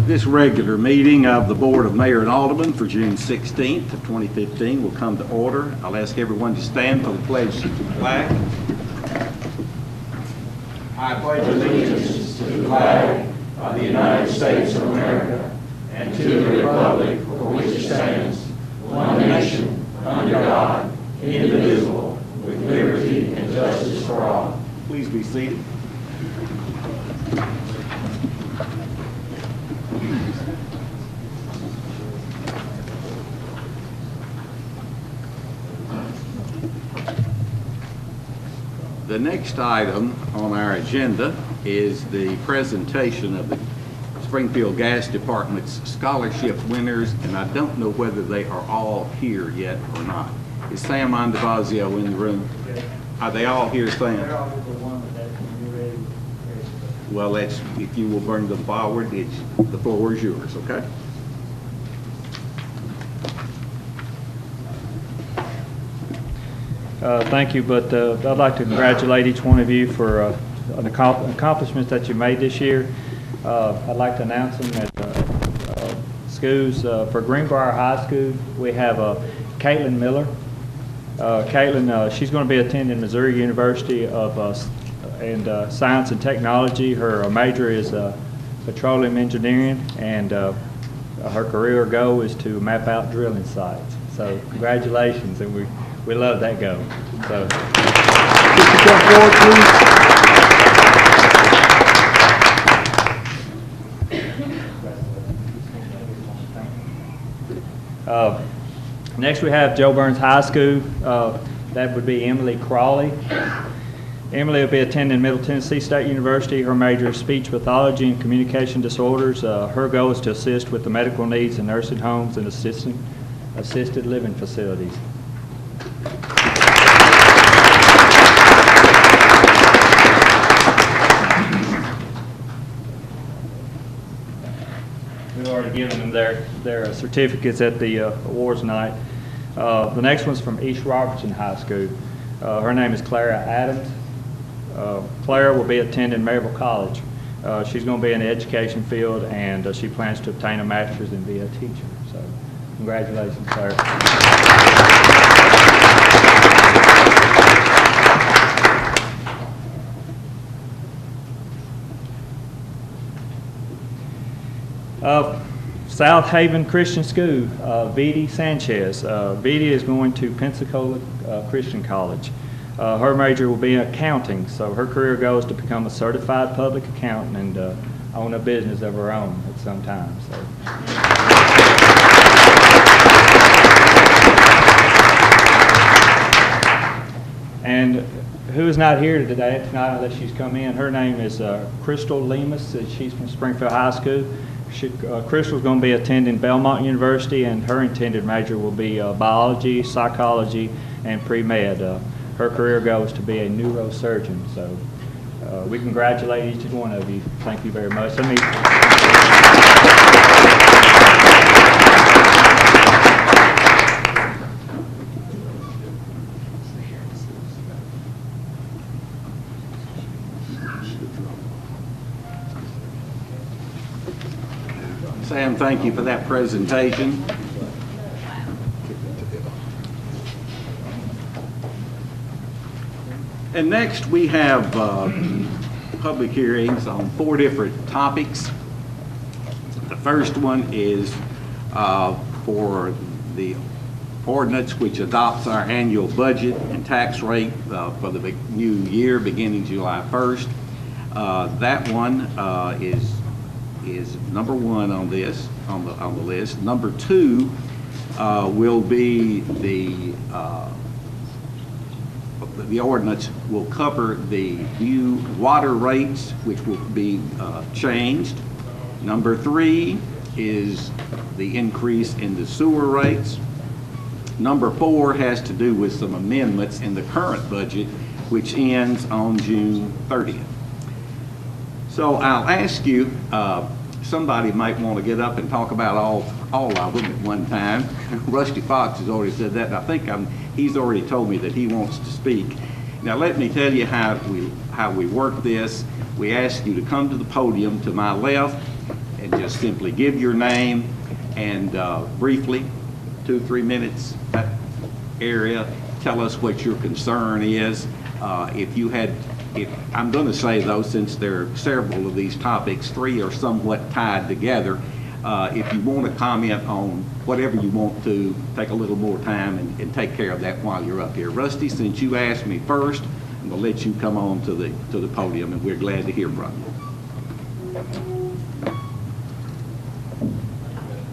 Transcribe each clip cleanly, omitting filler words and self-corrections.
This regular meeting of the Board of Mayor and Aldermen for June 16th of 2015 will come to order. I'll ask everyone to stand for the pledge to the flag. I pledge allegiance to the flag of the United States of America and to the republic for which it stands, one nation, under God, indivisible, with liberty and justice for all. Please be seated. The next item on our agenda is the presentation of the Springfield Gas Department's scholarship winners, and I don't know whether they are all here yet or not. Is Sam Andavazio in the room? Are they all here, Sam? Well, if you will bring them forward, the floor is yours, okay? Thank you, but I'd like to congratulate each one of you for an accomplishment that you made this year. I'd like to announce them at schools. For Greenbrier High School, we have Caitlin Miller. Caitlin, she's going to be attending Missouri University in Science and Technology. Her major is petroleum engineering, and her career goal is to map out drilling sites. So congratulations, and we love that goal. So, could you come forward, please? Next, we have Joe Burns High School. That would be Emily Crawley. Emily will be attending Middle Tennessee State University. Her major is speech pathology and communication disorders. Her goal is to assist with the medical needs in nursing homes and assisted living facilities. We've already given them their certificates at the awards night. The next one's from East Robertson High School. Her name is Clara Adams. Clara will be attending Maryville College. She's going to be in the education field, and she plans to obtain a master's and be a teacher. So, congratulations, Clara. South Haven Christian School, Vidi Sanchez. Vidi is going to Pensacola Christian College. Her major will be in accounting, so her career goal is to become a certified public accountant and own a business of her own at some time. So. And who is not here today tonight unless she's come in? Her name is Crystal Lemus. She's from Springfield High School. Crystal's going to be attending Belmont University, and her intended major will be biology, psychology, and pre-med. Her career goal is to be a neurosurgeon. So we congratulate each one of you. Thank you very much. Sam, thank you for that presentation. And next we have public hearings on 4 different topics. The first one is for the ordinance which adopts our annual budget and tax rate for the new year beginning July 1st. That one is number 1 on this on the list. Number 2 will be the ordinance will cover the new water rates, which will be changed. Number 3 is the increase in the sewer rates. Number 4 has to do with some amendments in the current budget, which ends on June 30th. So I'll ask you, somebody might want to get up and talk about all of them at one time. Rusty Fox has already said that, and I think he's already told me that he wants to speak. Now let me tell you how how we work this. We ask you to come to the podium to my left and just simply give your name and briefly, 2-3 minutes, that area, tell us what your concern is. I'm going to say, though, since there are several of these topics, 3 are somewhat tied together. If you want to comment on whatever you want to, take a little more time and take care of that while you're up here. Rusty, since you asked me first, I'm going to let you come on to the podium, and we're glad to hear from you.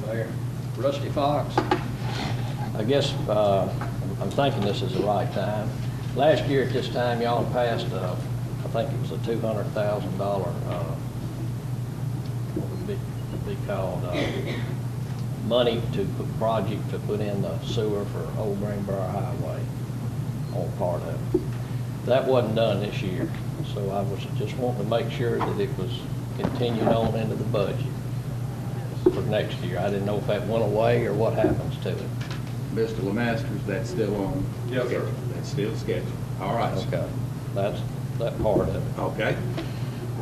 Mayor, Rusty Fox. I guess I'm thinking this is the right time. Last year at this time, y'all passed, I think it was a $200,000, what would be called, money to project to put in the sewer for Old Greenbrier Highway on part of it. That wasn't done this year, so I was just wanting to make sure that it was continued on into the budget for next year. I didn't know if that went away or what happens to it. Mr. Lemasters, that's still on? Yes, sir. That's still scheduled. All right. Okay, that's that part of it. Okay.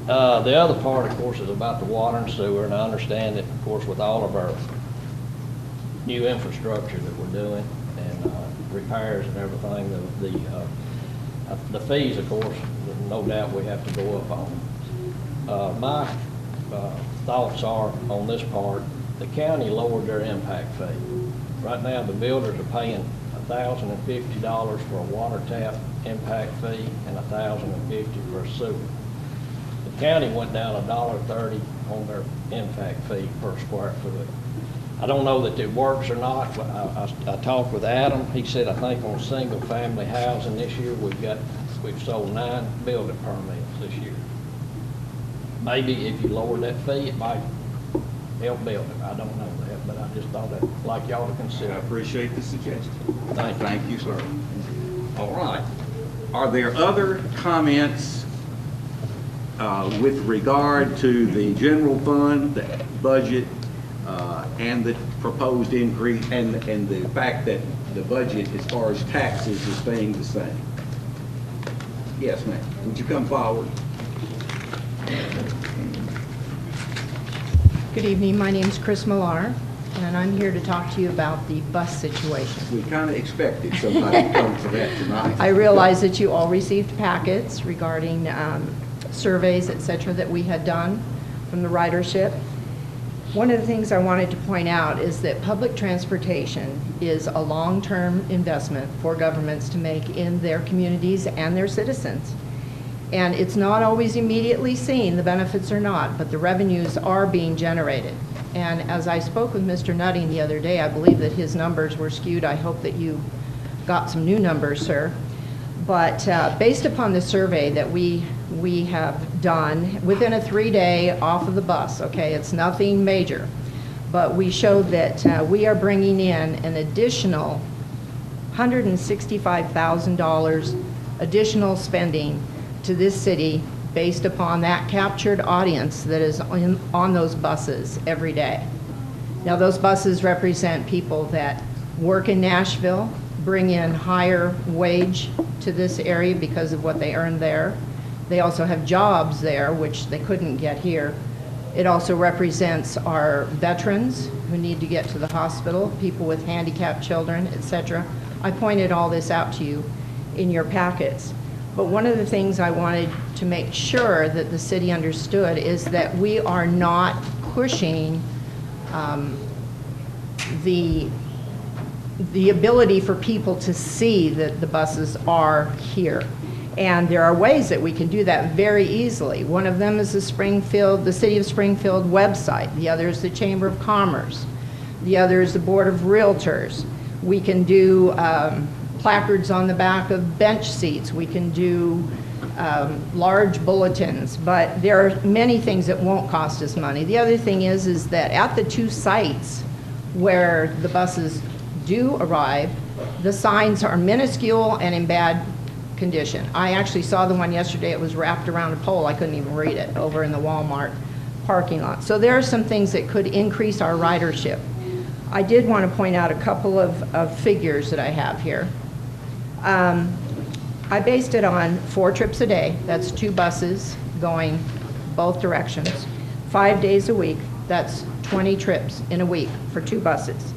The other part, of course, is about the water and sewer, and I understand that, of course, with all of our new infrastructure that we're doing and repairs and everything, the fees, of course, no doubt we have to go up on. My thoughts are on this part, the county lowered their impact fee. Right now, the builders are paying $1,050 for a water tap impact fee and $1,050 for a sewer. The county went down $1.30 on their impact fee per square foot. I don't know that it works or not, but I talked with Adam. He said, I think on single-family housing this year, we've sold 9 building permits this year. Maybe if you lower that fee, it might help build it. I don't know that, but I just thought I'd like y'all to I consider. appreciate the suggestion. Thank you. Thank you, sir. All right. Are there other comments with regard to the general fund, the budget, and the proposed increase, and the fact that the budget as far as taxes is staying the same? Yes, ma'am. Would you come forward? Good evening. My name is Chris Millar, and I'm here to talk to you about the bus situation. We kind of expected somebody to come to that tonight. I realize that you all received packets regarding surveys, et cetera, that we had done from the ridership. One of the things I wanted to point out is that public transportation is a long-term investment for governments to make in their communities and their citizens. And it's not always immediately seen, the benefits are not, but the revenues are being generated. And as I spoke with Mr. Nutting the other day, I believe that his numbers were skewed. I hope that you got some new numbers, sir. But based upon the survey that we have done, within a 3-day off of the bus, okay, it's nothing major, but we showed that we are bringing in an additional $165,000 additional spending to this city based upon that captured audience that is on those buses every day. Now, those buses represent people that work in Nashville, bring in higher wage to this area because of what they earn there. They also have jobs there, which they couldn't get here. It also represents our veterans who need to get to the hospital, people with handicapped children, etc. I pointed all this out to you in your packets. But one of the things I wanted to make sure that the city understood is that we are not pushing the ability for people to see that the buses are here. And there are ways that we can do that very easily. One of them is the City of Springfield website. The other is the Chamber of Commerce. The other is the Board of Realtors. We can do placards on the back of bench seats. We can do large bulletins, but there are many things that won't cost us money. The other thing is that at the 2 sites where the buses do arrive, the signs are minuscule and in bad condition. I actually saw the one yesterday. It was wrapped around a pole. I couldn't even read it over in the Walmart parking lot. So there are some things that could increase our ridership. I did want to point out a couple of figures that I have here. I based it on 4 trips a day. That's 2 buses going both directions. 5 days a week, that's 20 trips in a week for 2 buses.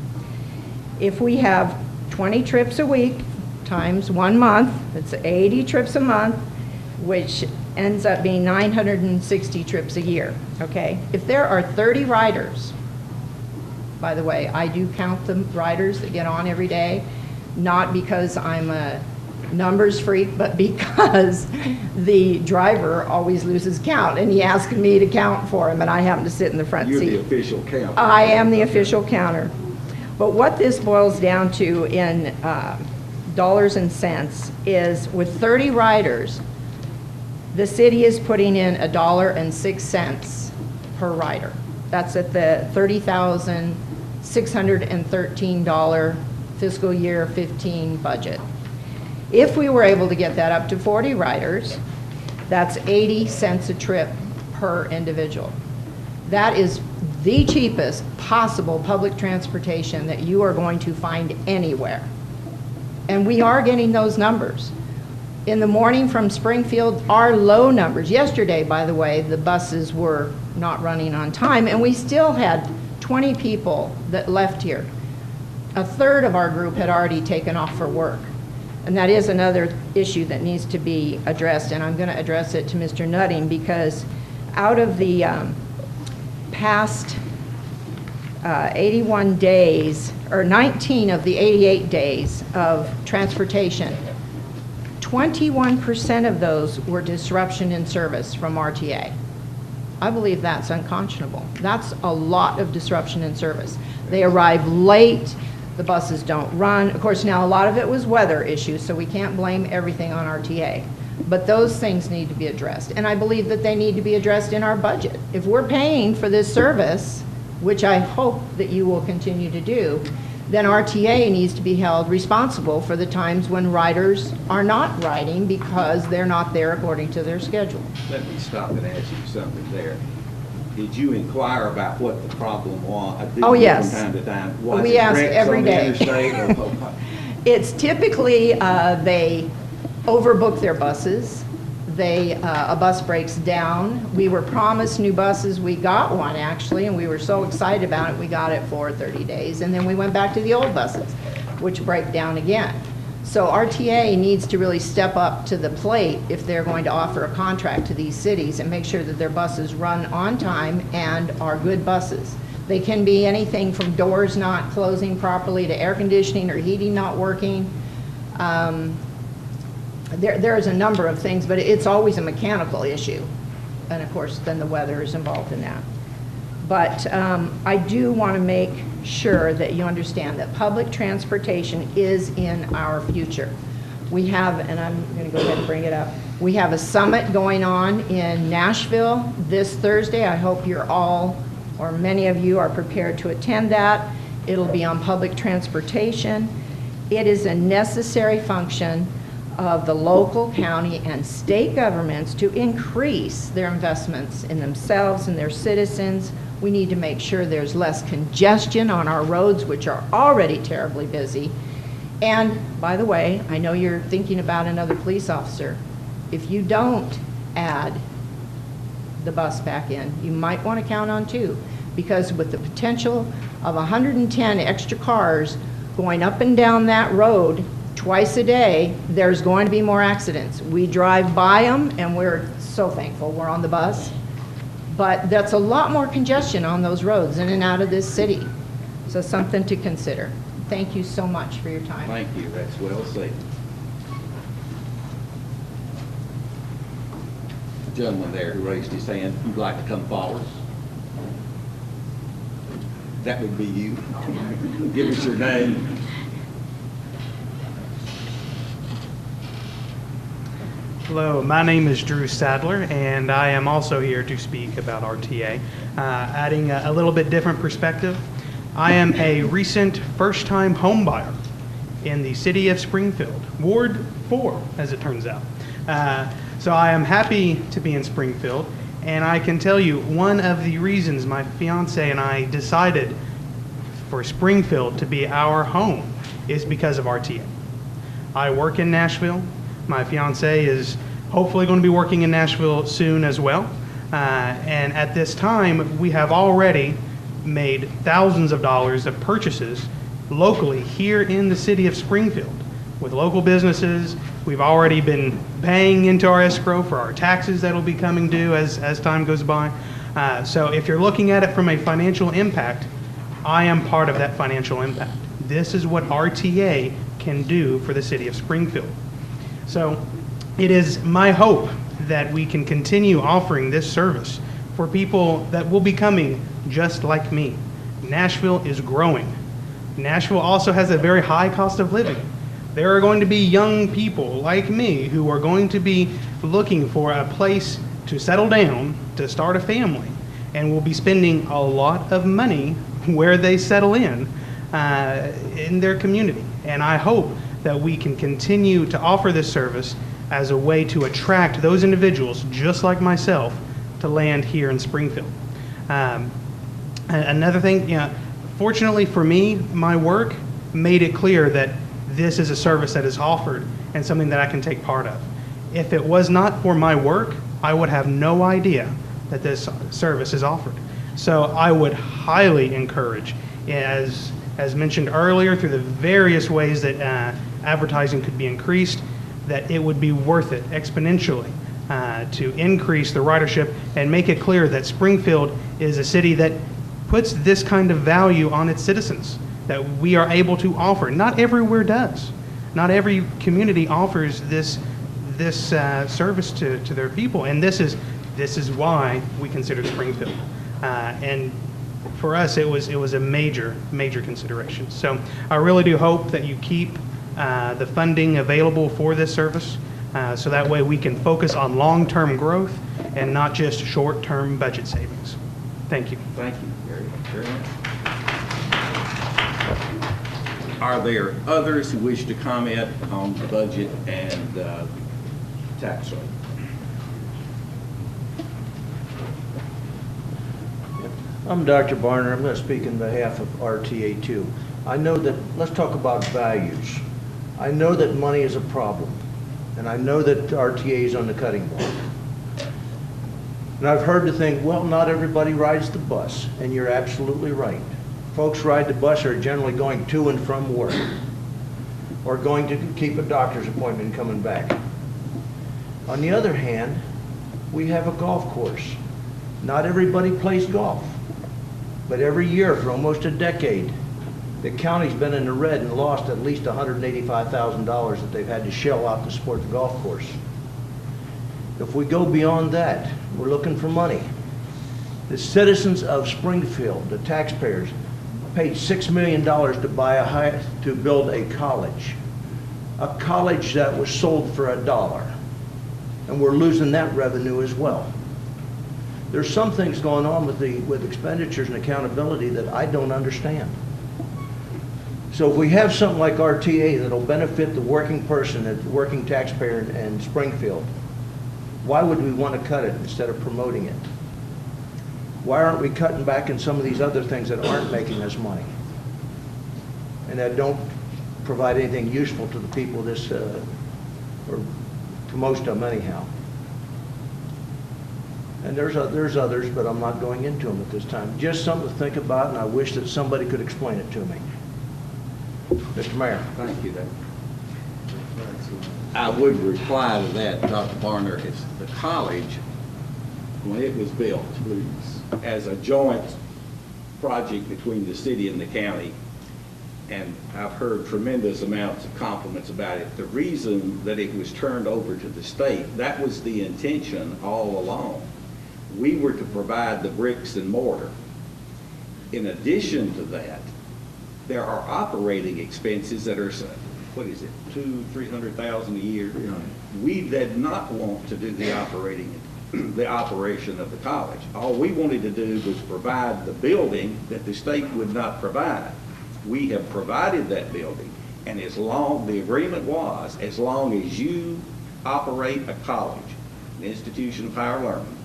If we have 20 trips a week times 1 month, it's 80 trips a month, which ends up being 960 trips a year, okay? If there are 30 riders, by the way, I do count the riders that get on every day, not because I'm a numbers freak, but because the driver always loses count, and he asks me to count for him, and I happen to sit in the front You're seat. the official counter. I am the official counter. But what this boils down to in dollars and cents is with 30 riders, the city is putting in $1.06 per rider. That's at the $30,613 fiscal year 15 budget. If we were able to get that up to 40 riders, that's 80 cents a trip per individual. That is the cheapest possible public transportation that you are going to find anywhere. And we are getting those numbers. In the morning from Springfield, our low numbers, yesterday, by the way, the buses were not running on time, and we still had 20 people that left here. A third of our group had already taken off for work. And that is another issue that needs to be addressed, and I'm going to address it to Mr. Nutting, because out of the past 81 days, or 19 of the 88 days of transportation, 21% of those were disruption in service from RTA. I believe that's unconscionable. That's a lot of disruption in service. They arrive late. The buses don't run. Of course, now a lot of it was weather issues, so we can't blame everything on RTA. But those things need to be addressed, and I believe that they need to be addressed in our budget. If we're paying for this service, which I hope that you will continue to do, then RTA needs to be held responsible for the times when riders are not riding because they're not there according to their schedule. Let me stop and ask you something there. Did you inquire about what the problem was? Oh, yes. From time to time? Was We it ask wrecks every on the day. interstate or- It's typically, they overbook their buses. A bus breaks down. We were promised new buses. We got one, actually, and we were so excited about it, we got it for 30 days. And then we went back to the old buses, which break down again. So RTA needs to really step up to the plate if they're going to offer a contract to these cities and make sure that their buses run on time and are good buses. They can be anything from doors not closing properly to air conditioning or heating not working. There is a number of things, but it's always a mechanical issue. And of course, then the weather is involved in that. But I do want to make sure that you understand that public transportation is in our future. We have, and I'm going to go ahead and bring it up, we have a summit going on in Nashville this Thursday. I hope you're all, or many of you, are prepared to attend that. It'll be on public transportation. It is a necessary function of the local, county, and state governments to increase their investments in themselves and their citizens. We need to make sure there's less congestion on our roads, which are already terribly busy. And, by the way, I know you're thinking about another police officer. If you don't add the bus back in, you might want to count on 2, because with the potential of 110 extra cars going up and down that road twice a day, there's going to be more accidents. We drive by them, and we're so thankful we're on the bus. But that's a lot more congestion on those roads in and out of this city. So something to consider. Thank you so much for your time. Thank you, that's well said. The gentleman there who raised his hand, you'd like to come forward? That would be you. Give us your name. Hello, my name is Drew Sadler, and I am also here to speak about RTA. Adding a little bit different perspective, I am a recent first-time home buyer in the city of Springfield, Ward 4, as it turns out. So I am happy to be in Springfield, and I can tell you one of the reasons my fiance and I decided for Springfield to be our home is because of RTA. I work in Nashville. My fiance is hopefully going to be working in Nashville soon as well. And at this time, we have already made thousands of dollars of purchases locally here in the city of Springfield with local businesses. We've already been paying into our escrow for our taxes that'll be coming due as time goes by. So if you're looking at it from a financial impact, I am part of that financial impact. This is what RTA can do for the city of Springfield. So it is my hope that we can continue offering this service for people that will be coming just like me. Nashville is growing. Nashville also has a very high cost of living. There are going to be young people like me who are going to be looking for a place to settle down, to start a family, and will be spending a lot of money where they settle in their community. And I hope that we can continue to offer this service as a way to attract those individuals just like myself to land here in Springfield. Another thing, fortunately for me, my work made it clear that this is a service that is offered and something that I can take part of. If it was not for my work, I would have no idea that this service is offered. So I would highly encourage, as mentioned earlier, through the various ways that advertising could be increased, that it would be worth it exponentially to increase the ridership and make it clear that Springfield is a city that puts this kind of value on its citizens, that we are able to offer. Not everywhere does. Not every community offers this service to their people, and this is why we consider Springfield. And for us, it was a major consideration. So I really do hope that you keep the funding available for this service, so that way we can focus on long-term growth and not just short-term budget savings. Thank you. Thank you very much. Are there others who wish to comment on the budget and tax rate? I'm Dr. Barner. I'm going to speak on behalf of RTA too. I know that, let's talk about values. I know that money is a problem, and I know that RTA is on the cutting board. And I've heard the thing, well, not everybody rides the bus, and you're absolutely right. Folks ride the bus are generally going to and from work, or going to keep a doctor's appointment and coming back. On the other hand, we have a golf course. Not everybody plays golf, but every year for almost a decade, the county's been in the red and lost at least $185,000 that they've had to shell out to support the golf course. If we go beyond that, we're looking for money. The citizens of Springfield, the taxpayers, paid $6 million to build a college that was sold for $1, and we're losing that revenue as well. There's some things going on with expenditures and accountability that I don't understand. So if we have something like RTA that'll benefit the working person, the working taxpayer in Springfield, why would we want to cut it instead of promoting it? Why aren't we cutting back in some of these other things that aren't making us money and that don't provide anything useful to the people or to most of them anyhow? And there's others, but I'm not going into them at this time. Just something to think about, and I wish that somebody could explain it to me. Mr. Mayor. Thank you, David. I would reply to that, Dr. Barner. It's the college, when it was built as a joint project between the city and the county, and I've heard tremendous amounts of compliments about it. The reason that it was turned over to the state, that was the intention all along. We were to provide the bricks and mortar. In addition to that, there are operating expenses that are, what is it, $200,000–300,000 a year. Yeah. We did not want to do the operation of the college. All we wanted to do was provide the building that the state would not provide. We have provided that building, and the agreement was, as long as you operate a college, an institution of higher learning,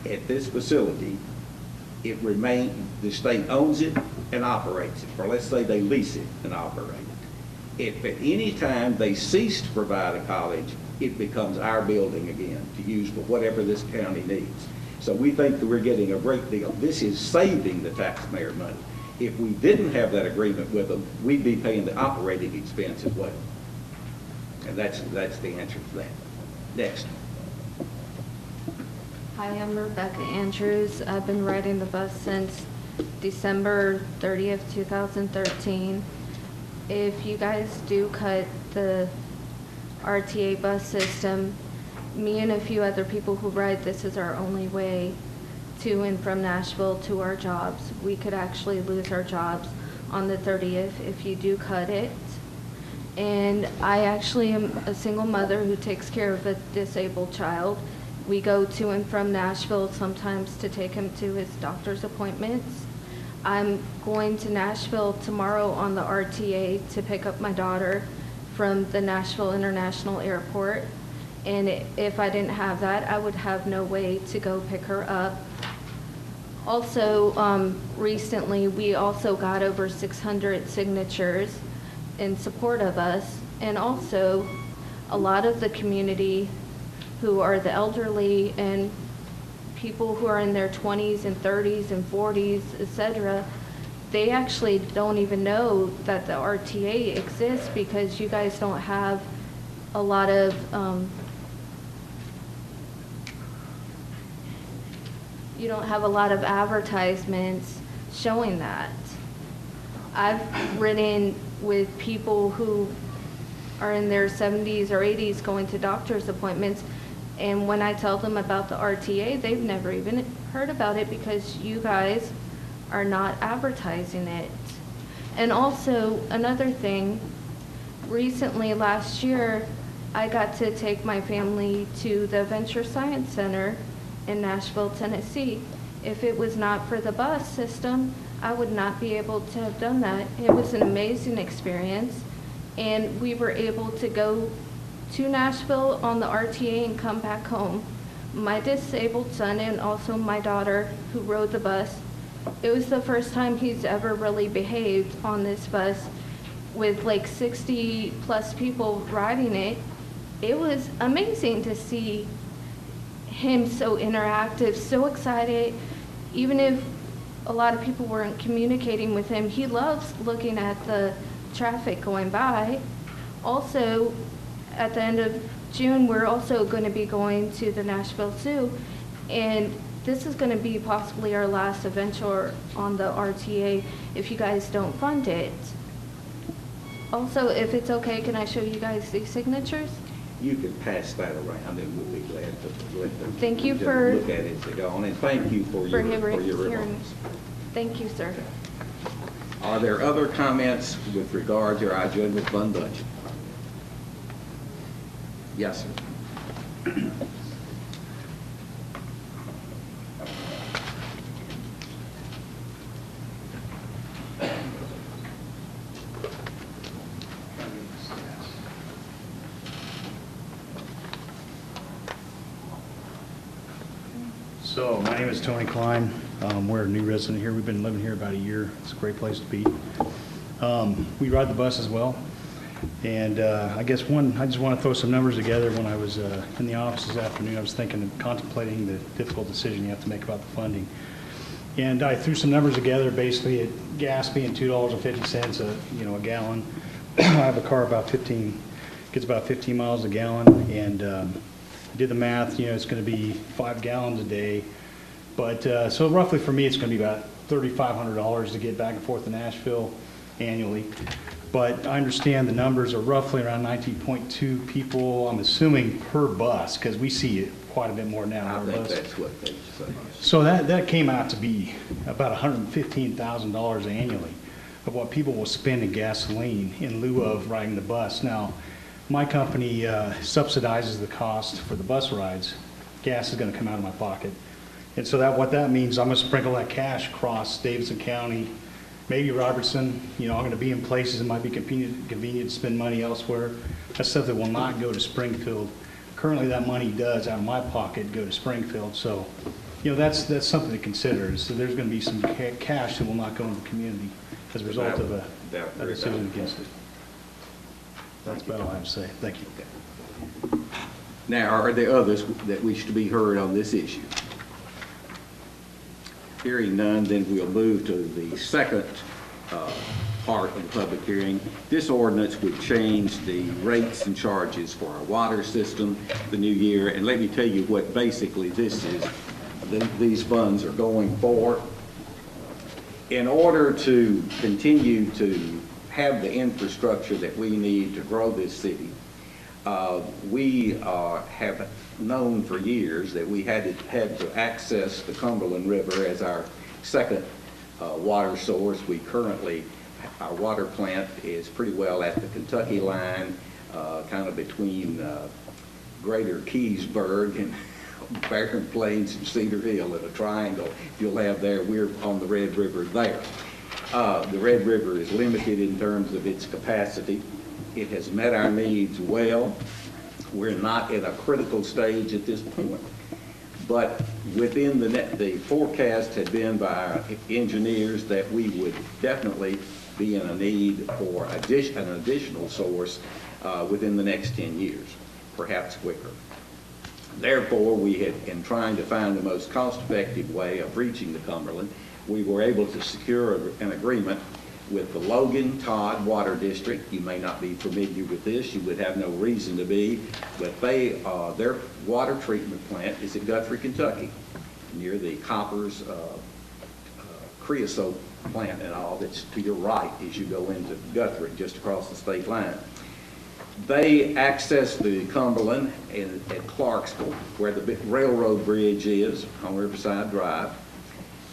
at this facility, it remains, the state owns it and operates it, or let's say they lease it and operate it. If at any time they cease to provide a college, it becomes our building again to use for whatever this county needs. So we think that we're getting a great deal. This is saving the taxpayer money. If we didn't have that agreement with them, we'd be paying the operating expense as well. And that's the answer to that. Next. Hi, I'm Rebecca Andrews. I've been riding the bus since December 30th, 2013. If you guys do cut the RTA bus system, me and a few other people who ride this is our only way to and from Nashville to our jobs. We could actually lose our jobs on the 30th if you do cut it. And I actually am a single mother who takes care of a disabled child. We go to and from Nashville sometimes to take him to his doctor's appointments. I'm going to Nashville tomorrow on the RTA to pick up my daughter from the Nashville International Airport. And if I didn't have that, I would have no way to go pick her up. Also, recently, we also got over 600 signatures in support of us. And also, a lot of the community who are the elderly and people who are in their 20s and 30s and 40s, etc., they actually don't even know that the RTA exists because you guys don't have a lot of advertisements showing that. I've ridden with people who are in their 70s or 80s going to doctor's appointments, and when I tell them about the RTA, they've never even heard about it because you guys are not advertising it. And also, another thing, recently last year, I got to take my family to the Venture Science Center in Nashville, Tennessee. If it was not for the bus system, I would not be able to have done that. It was an amazing experience, and we were able to go to Nashville on the RTA and come back home. My disabled son and also my daughter who rode the bus, it was the first time he's ever really behaved on this bus with like 60 plus people riding it. It was amazing to see him so interactive, so excited. Even if a lot of people weren't communicating with him, he loves looking at the traffic going by. Also, at the end of June, we're also going to be going to the Nashville Zoo, and this is going to be possibly our last adventure on the RTA if you guys don't fund it. Also, if it's okay, can I show you guys these signatures? You can pass that around, and we'll be glad to let them Thank you for- look at it as they go on, and thank you for your hearing. remarks. Thank you, sir. Are there other comments with regard to our general fund budget? Yes, sir. So, my name is Tony Klein. We're a new resident here. We've been living here about a year. It's a great place to be. We ride the bus as well. And I guess I just want to throw some numbers together. When I was in the office this afternoon, I was thinking and contemplating the difficult decision you have to make about the funding. And I threw some numbers together, basically at gas being $2.50 a gallon. I have a car gets about 15 miles a gallon, and I did the math, it's going to be 5 gallons a day. But so roughly for me, it's going to be about $3,500 to get back and forth to Nashville annually. But I understand the numbers are roughly around 19.2 people, I'm assuming, per bus, because we see it quite a bit more now. I think that's what they say. So that came out to be about $115,000 annually of what people will spend in gasoline in lieu of riding the bus. Now, my company subsidizes the cost for the bus rides. Gas is going to come out of my pocket. And so what that means, I'm going to sprinkle that cash across Davidson County, maybe Robertson. I'm going to be in places that might be convenient to spend money elsewhere. That's stuff that will not go to Springfield. Currently, that money does, out of my pocket, go to Springfield. So, that's something to consider. So there's going to be some cash that will not go into the community as a result of a decision against it. That's about all I have to say. Thank you. Okay. Now, are there others that wish to be heard on this issue? Hearing none, then we'll move to the second part of the public hearing. This ordinance would change the rates and charges for our water system the new year. And let me tell you what basically this is, these funds are going for. In order to continue to have the infrastructure that we need to grow this city, we have known for years that we had to access the Cumberland River as our second water source. We currently, our water plant is pretty well at the Kentucky line, kind of between Greater Keysburg and Barren Plains and Cedar Hill in a triangle you'll have there. We're on the Red River there. The Red River is limited in terms of its capacity. It has met our needs well. We're not at a critical stage at this point. But within the forecast had been by our engineers that we would definitely be in a need for an additional source within the next 10 years, perhaps quicker. Therefore, we had, in trying to find the most cost-effective way of reaching the Cumberland, we were able to secure an agreement with the Logan Todd Water District. You may not be familiar with this, you would have no reason to be, but their water treatment plant is at Guthrie, Kentucky, near the Coppers creosote plant and all that's to your right as you go into Guthrie, just across the state line. They access the Cumberland at Clarksville, where the railroad bridge is on Riverside Drive,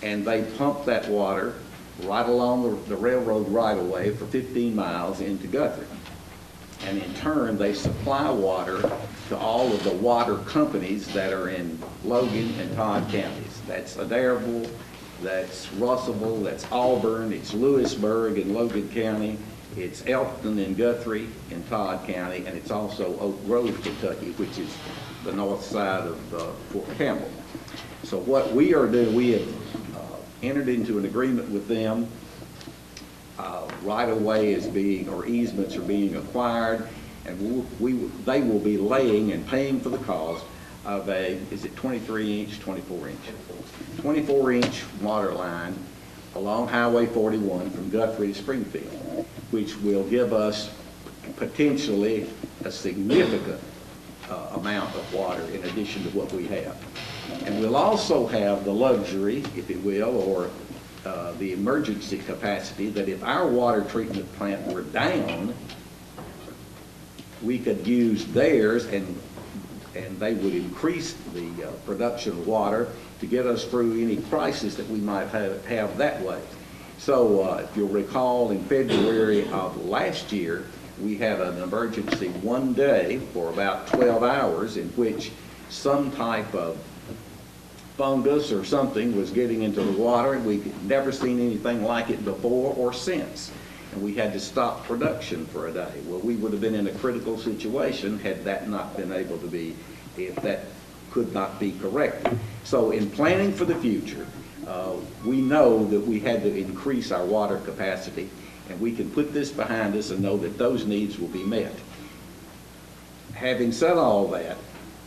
and they pump that water right along the railroad right-of-way for 15 miles into Guthrie. And in turn, they supply water to all of the water companies that are in Logan and Todd counties. That's Adairsville, that's Russellville, that's Auburn, it's Lewisburg in Logan County, it's Elkton and Guthrie in Todd County, and it's also Oak Grove, Kentucky, which is the north side of Fort Campbell. So what we are doing, we have entered into an agreement with them. Right-of-way is being, or easements are being acquired, and they will be laying and paying for the cost of is it 23-inch, 24-inch? 24-inch water line along Highway 41 from Guthrie to Springfield, which will give us potentially a significant amount of water in addition to what we have. And we'll also have the luxury, if you will, or the emergency capacity that if our water treatment plant were down, we could use theirs and they would increase the production of water to get us through any crisis that we might have that way. So if you'll recall, in February of last year, we had an emergency one day for about 12 hours in which some type of fungus or something was getting into the water, and we'd never seen anything like it before or since. And we had to stop production for a day. Well, we would have been in a critical situation had that not been able to be, if that could not be corrected. So in planning for the future, we know that we had to increase our water capacity, and we can put this behind us and know that those needs will be met. Having said all that,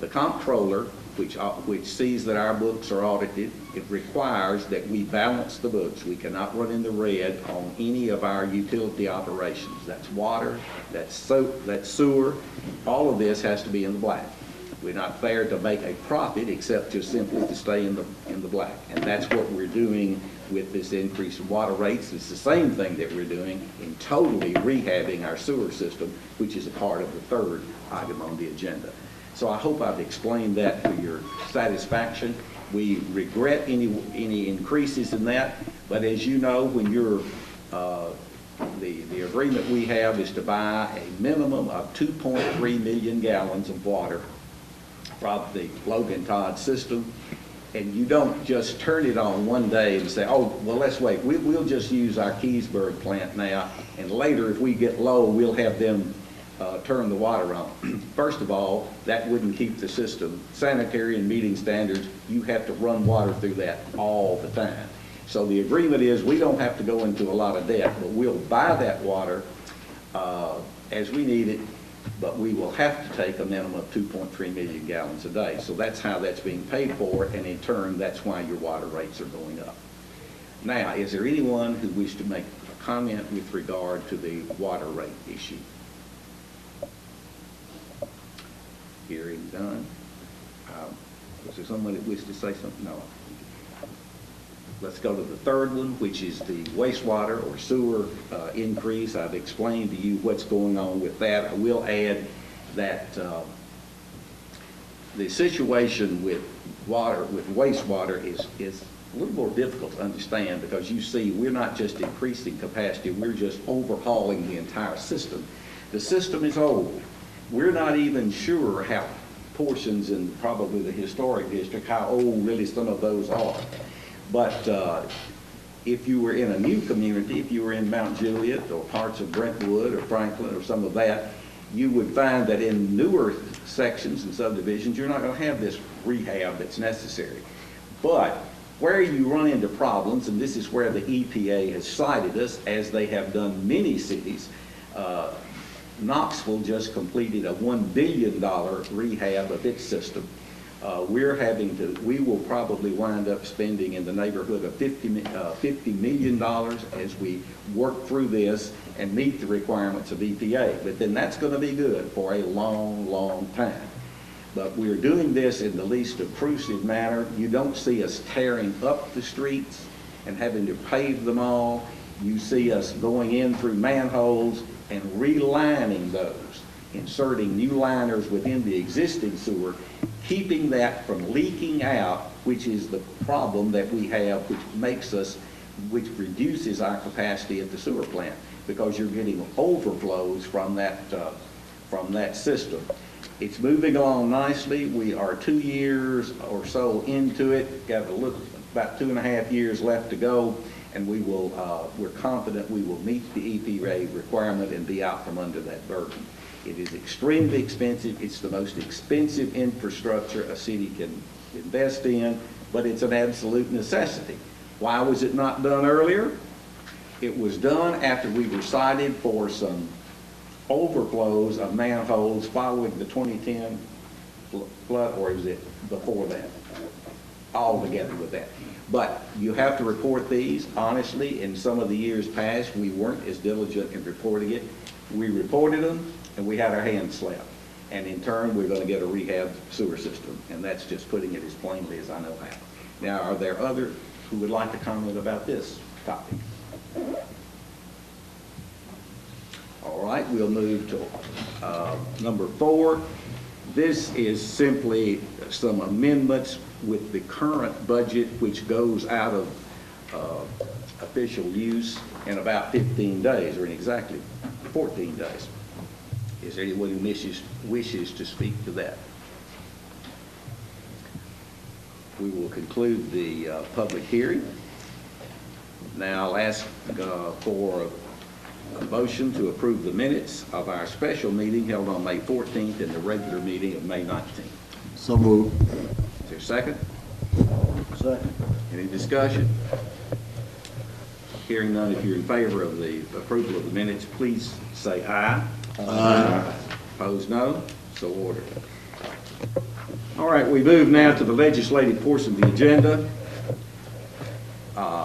the comptroller, which sees that our books are audited, it requires that we balance the books. We cannot run in the red on any of our utility operations. That's water, that's soap, that's sewer. All of this has to be in the black. We're not there to make a profit except just simply to stay in the black. And that's what we're doing with this increase in water rates. It's the same thing that we're doing in totally rehabbing our sewer system, which is a part of the third item on the agenda. So I hope I've explained that to your satisfaction. We regret any increases in that, but as you know, when you're the agreement we have is to buy a minimum of 2.3 million gallons of water from the Logan Todd system, and you don't just turn it on one day and say, oh, well, let's wait. We'll just use our Keysburg plant now, and later if we get low, we'll have them turn the water on. First of all, that wouldn't keep the system sanitary and meeting standards. You have to run water through that all the time. So the agreement is we don't have to go into a lot of debt, but we'll buy that water as we need it. but we will have to take a minimum of 2.3 million gallons a day. So that's how that's being paid for, and in turn, that's why your water rates are going up. Now, is there anyone who wishes to make a comment with regard to the water rate issue? Hearing none. Was there someone that wished to say something? No. Let's go to the third one, which is the wastewater or sewer increase. I've explained to you what's going on with that. I will add that the situation with wastewater is a little more difficult to understand, because you see, we're not just increasing capacity, we're just overhauling the entire system. The system is old. We're not even sure how portions in probably the historic district, how old really some of those are. But if you were in a new community, if you were in Mount Juliet or parts of Brentwood or Franklin or some of that, you would find that in newer sections and subdivisions, you're not going to have this rehab that's necessary. But where you run into problems, and this is where the EPA has cited us, as they have done many cities, Knoxville just completed a $1 billion rehab of its system. We will probably wind up spending in the neighborhood of $50 million as we work through this and meet the requirements of EPA. But then that's going to be good for a long, long time. But we're doing this in the least obtrusive manner. You don't see us tearing up the streets and having to pave them all. You see us going in through manholes and relining those, inserting new liners within the existing sewer, keeping that from leaking out, which is the problem that we have, which reduces our capacity at the sewer plant, because you're getting overflows from that system. It's moving along nicely. We are 2 years or so into it, got about 2.5 years left to go, and we're confident we will meet the EPA requirement and be out from under that burden. It is extremely expensive. It's the most expensive infrastructure a city can invest in, but it's an absolute necessity. Why was it not done earlier? It was done after we were cited for some overflows of manholes following the 2010 flood, or is it before that? All together with that. But you have to report these. Honestly, in some of the years past, we weren't as diligent in reporting it. We reported them, and we had our hands slapped. And in turn, we're going to get a rehab sewer system. And that's just putting it as plainly as I know how. Now, are there others who would like to comment about this topic? All right, we'll move to number 4. This is simply some amendments with the current budget, which goes out of official use in about 15 days, or in exactly 14 days. Is there anyone who wishes to speak to that? We will conclude the public hearing. Now I'll ask for a motion to approve the minutes of our special meeting held on May 14th and the regular meeting of May 19th. So moved. Is there a second? Second. Any discussion? Hearing none, if you're in favor of the approval of the minutes, please say aye. Aye. Opposed, no. So ordered. All right, we move now to the legislative portion of the agenda.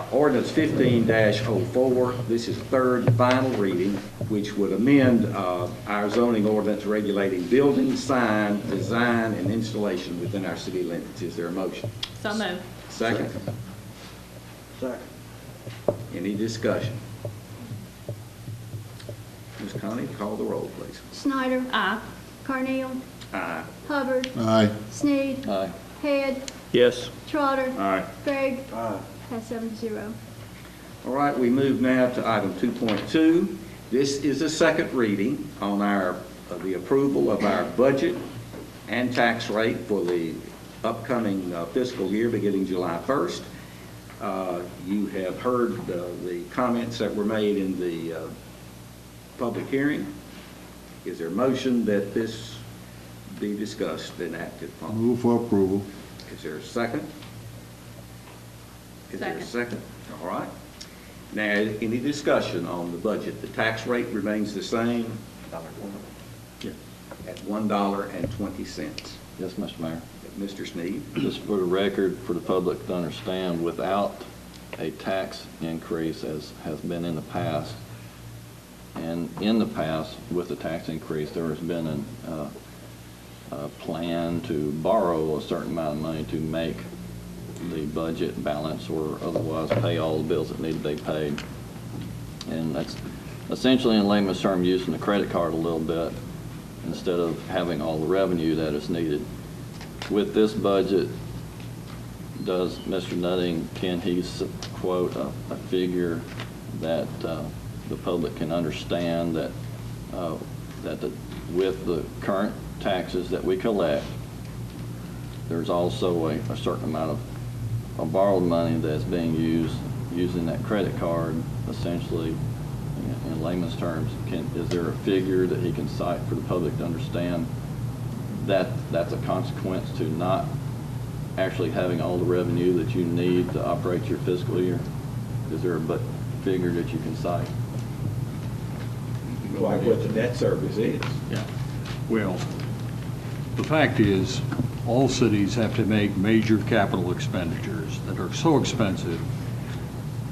Ordinance 15-04. This is third and final reading, which would amend our zoning ordinance regulating building, sign, design, and installation within our city limits. Is there a motion? So moved. Second? Second. Any discussion? Ms. Connie, call the roll, please. Snyder. Aye. Carnell. Aye. Hubbard. Aye. Sneed. Aye. Head. Yes. Trotter. Aye. Gregg. Aye. Pass 7-0. All right, we move now to item 2.2. This is a second reading on the approval of our budget and tax rate for the upcoming fiscal year beginning July 1st. You have heard the comments that were made in the public hearing. Is there a motion that this be discussed and acted upon? Move for approval. Is there a second? Is there a second? All right. Now, any discussion on the budget? The tax rate remains the same. Yeah. at $1.20. Yes, Mr. Mayor. Mr. Sneed? Just for the record, for the public to understand, without a tax increase as has been in the past, and in the past, with the tax increase, there has been a plan to borrow a certain amount of money to make the budget balance or otherwise pay all the bills that need to be paid. And that's essentially, in layman's term, using the credit card a little bit instead of having all the revenue that is needed. With this budget, does Mr. Nutting, can he quote a figure that the public can understand that with the current taxes that we collect, there's also a certain amount of borrowed money that's being used using that credit card, essentially, in layman's terms? Is there a figure that he can cite for the public to understand that that's a consequence to not actually having all the revenue that you need to operate your fiscal year? Is there a figure that you can cite? Like what the debt service is. Yeah. Well, the fact is, all cities have to make major capital expenditures that are so expensive,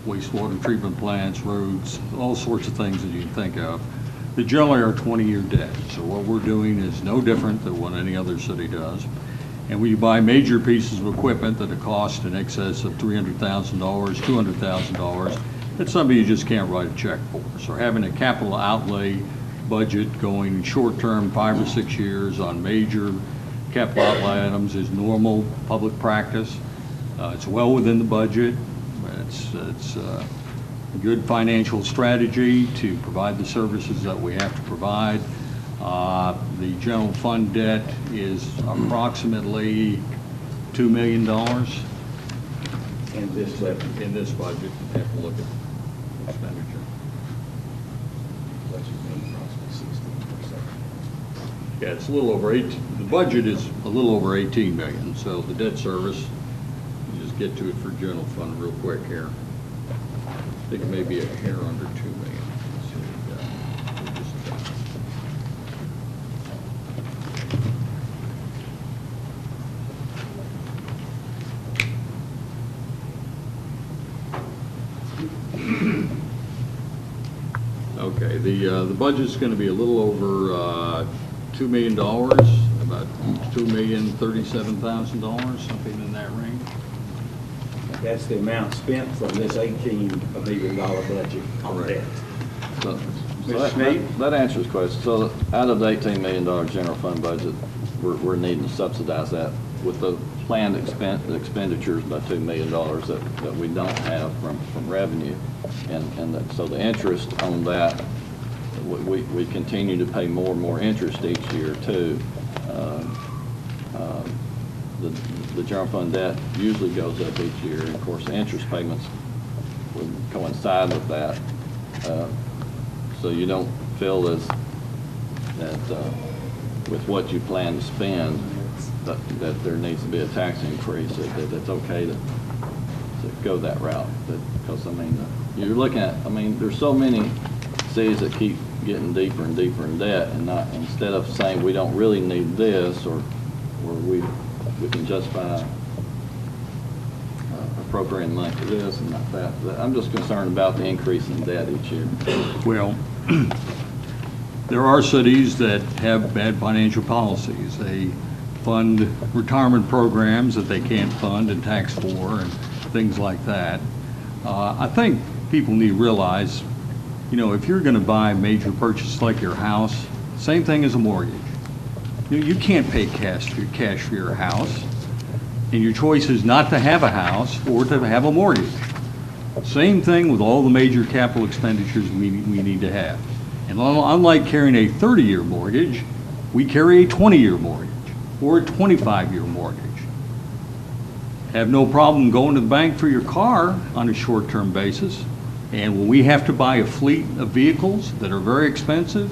wastewater treatment plants, roads, all sorts of things that you can think of, that generally are 20-year debt. So what we're doing is no different than what any other city does. And we buy major pieces of equipment that cost in excess of $300,000, $200,000, that somebody just can't write a check for. So having a capital outlay budget going short-term, 5 or 6 years on major capital outlay items is normal public practice. It's well within the budget. It's a good financial strategy to provide the services that we have to provide. The general fund debt is approximately $2 million. In this budget. In this budget, you have to look at expenditure. Yeah, it's a little over 18, the budget is a little over 18 million, so the debt service, you just get to it for general fund real quick here. I think it may be a hair under 2 million. Let's see what we got. Okay, the budget's going to be a little over $2 million, about $2,037,000, something in that range. That's the amount spent from this $18 million budget on debt. So Mr. Snead? that answers the question. So out of the $18 million general fund budget, we're needing to subsidize that with the planned expenditures by $2 million that we don't have from revenue. So the interest on that, we continue to pay more and more interest each year too. The general fund debt usually goes up each year, and of course the interest payments would coincide with that. So you don't feel as that with what you plan to spend that there needs to be a tax increase, that it's okay to go that route. Because I mean, you're looking at, I mean, there's so many cities that keep getting deeper and deeper in debt, and not, instead of saying we don't really need this, or we can justify appropriating money for this and not that. I'm just concerned about the increase in debt each year. Well, there are cities that have bad financial policies. They fund retirement programs that they can't fund and tax for and things like that. I think people need to realize, you know, if you're going to buy a major purchase like your house, same thing as a mortgage. You can't pay cash for your house, and your choice is not to have a house or to have a mortgage. Same thing with all the major capital expenditures we need to have. And unlike carrying a 30-year mortgage, we carry a 20-year mortgage or a 25-year mortgage. Have no problem going to the bank for your car on a short-term basis. And when we have to buy a fleet of vehicles that are very expensive,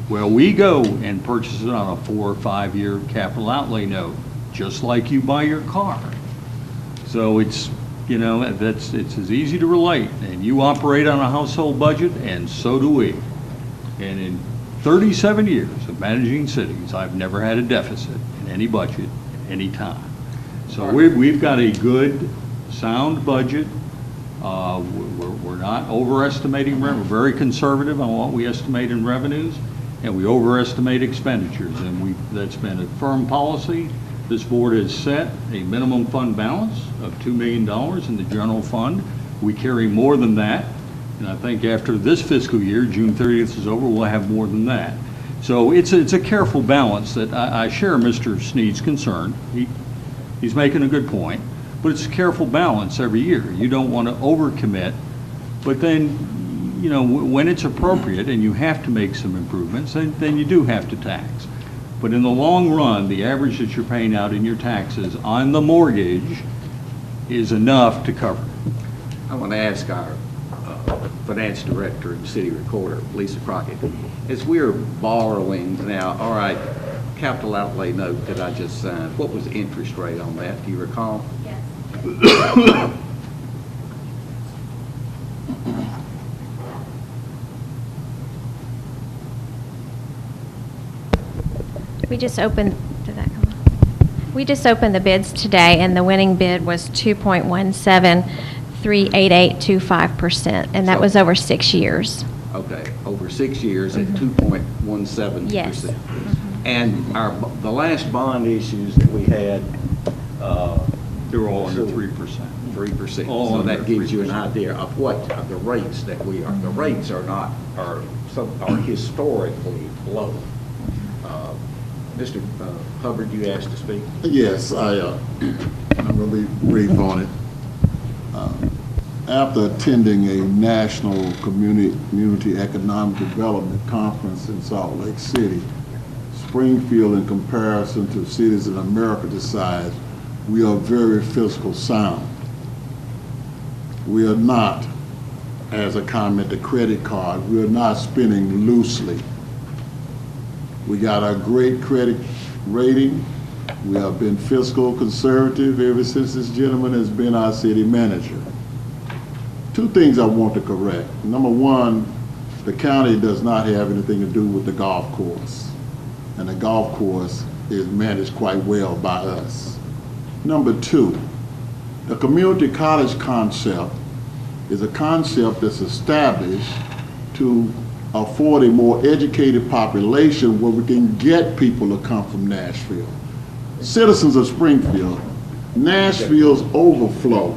well, we go and purchase it on a 4 or 5 year capital outlay note, just like you buy your car. So it's, you know, it's as easy to relate. And you operate on a household budget, and so do we. And in 37 years of managing cities, I've never had a deficit in any budget at any time. So we've got a good, sound budget. We're not overestimating revenue. We're very conservative on what we estimate in revenues, and we overestimate expenditures. And that's been a firm policy. This board has set a minimum fund balance of $2 million in the general fund. We carry more than that. And I think after this fiscal year, June 30th is over, we'll have more than that. So it's a careful balance that I share Mr. Sneed's concern. He's making a good point, but it's a careful balance every year. You don't want to overcommit, but then, you know, when it's appropriate and you have to make some improvements, then you do have to tax. But in the long run, the average that you're paying out in your taxes on the mortgage is enough to cover it. I want to ask our finance director and city recorder, Lisa Crockett, as we're borrowing now, all right, capital outlay note that I just signed, what was the interest rate on that? Do you recall? Yes. We just opened, did that come on? We just opened the bids today, and the winning bid was 2.1738825%, and that was over 6 years. Okay, over 6 years at 2.17%. Yes. And the last bond issues that we had, They're all under 3%. 3%. All So under that gives you an 3%. idea of what the rates that we are. The rates are historically low. Mr. Hubbard, you asked to speak? Yes, I'm going to be brief on it. After attending a national community economic development conference in Salt Lake City, Springfield, in comparison to cities in America this size, we are very fiscal sound. We are not, as a comment, the credit card, we are not spending loosely. We got a great credit rating. We have been fiscal conservative ever since this gentleman has been our city manager. Two things I want to correct. Number one, the county does not have anything to do with the golf course. And the golf course is managed quite well by us. Number two, the community college concept is a concept that's established to afford a more educated population where we can get people to come from Nashville. Citizens of Springfield, Nashville's overflow,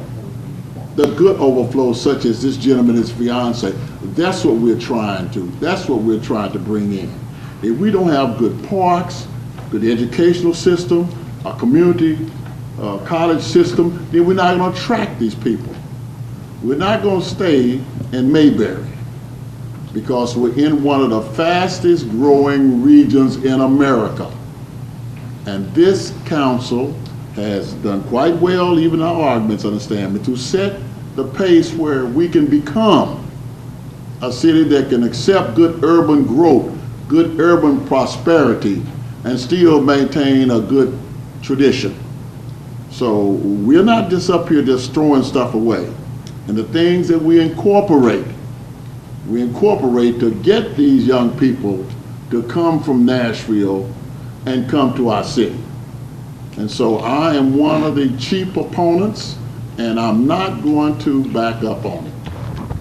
the good overflow such as this gentleman and his fiance, that's what we're trying to bring in. If we don't have good parks, good educational system, a community college system, then we're not going to attract these people. We're not going to stay in Mayberry, because we're in one of the fastest growing regions in America. And this council has done quite well, even our arguments understand me, to set the pace where we can become a city that can accept good urban growth, good urban prosperity, and still maintain a good tradition. So we're not just up here just throwing stuff away. And the things that we incorporate to get these young people to come from Nashville and come to our city. And so I am one of the chief opponents, and I'm not going to back up on it.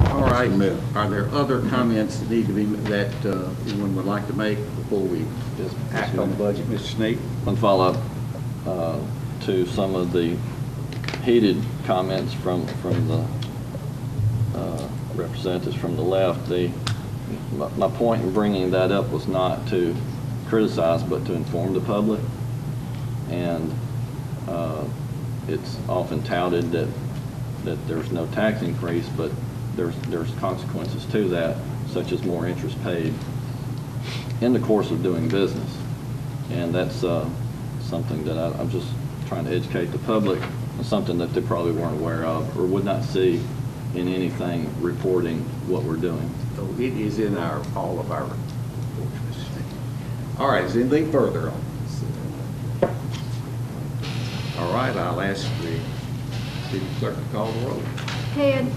All right. Are there other comments that need to be, that anyone would like to make before we just act on the budget? Mr. Snead? One follow-up to some of the heated comments from the representatives from the left. My point in bringing that up was not to criticize, but to inform the public. And it's often touted that there's no tax increase, but there's consequences to that, such as more interest paid in the course of doing business. And that's something that I'm just trying to educate the public on, something that they probably weren't aware of or would not see in anything reporting what we're doing. So it is in all of our reports, Mr. Snead. All right, is there anything further on this? All right, I'll ask the city clerk to call the roll. Head,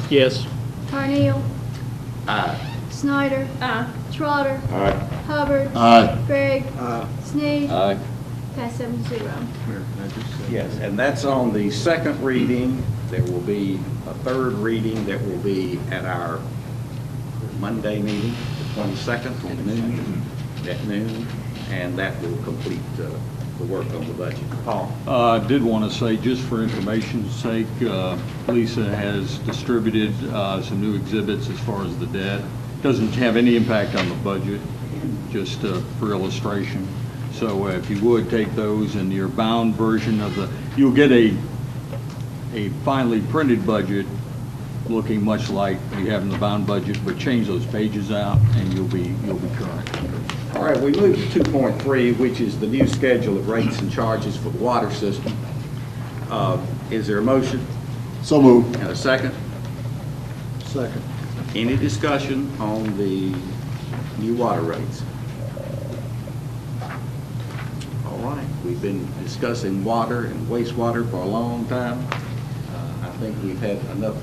Yes. Carnell, Aye. Snyder. Trotter. Hubbard. Aye. Gregg. Sneed. Aye. Pass 7-0. Yes, and that's on the second reading. There will be a third reading that will be at our Monday meeting, the 22nd, at noon, and that will complete the work on the budget. Paul? I did want to say, just for information's sake, Lisa has distributed some new exhibits as far as the debt. Doesn't have any impact on the budget, just for illustration. So if you would take those in your bound version of you'll get a finally printed budget looking much like you have in the bound budget, but change those pages out and you'll be current. All right, we move to 2.3, which is the new schedule of rates and charges for the water system. Is there a motion? So moved. And a second? Second. Any discussion on the new water rates? All right, we've been discussing water and wastewater for a long time. I think we've had enough.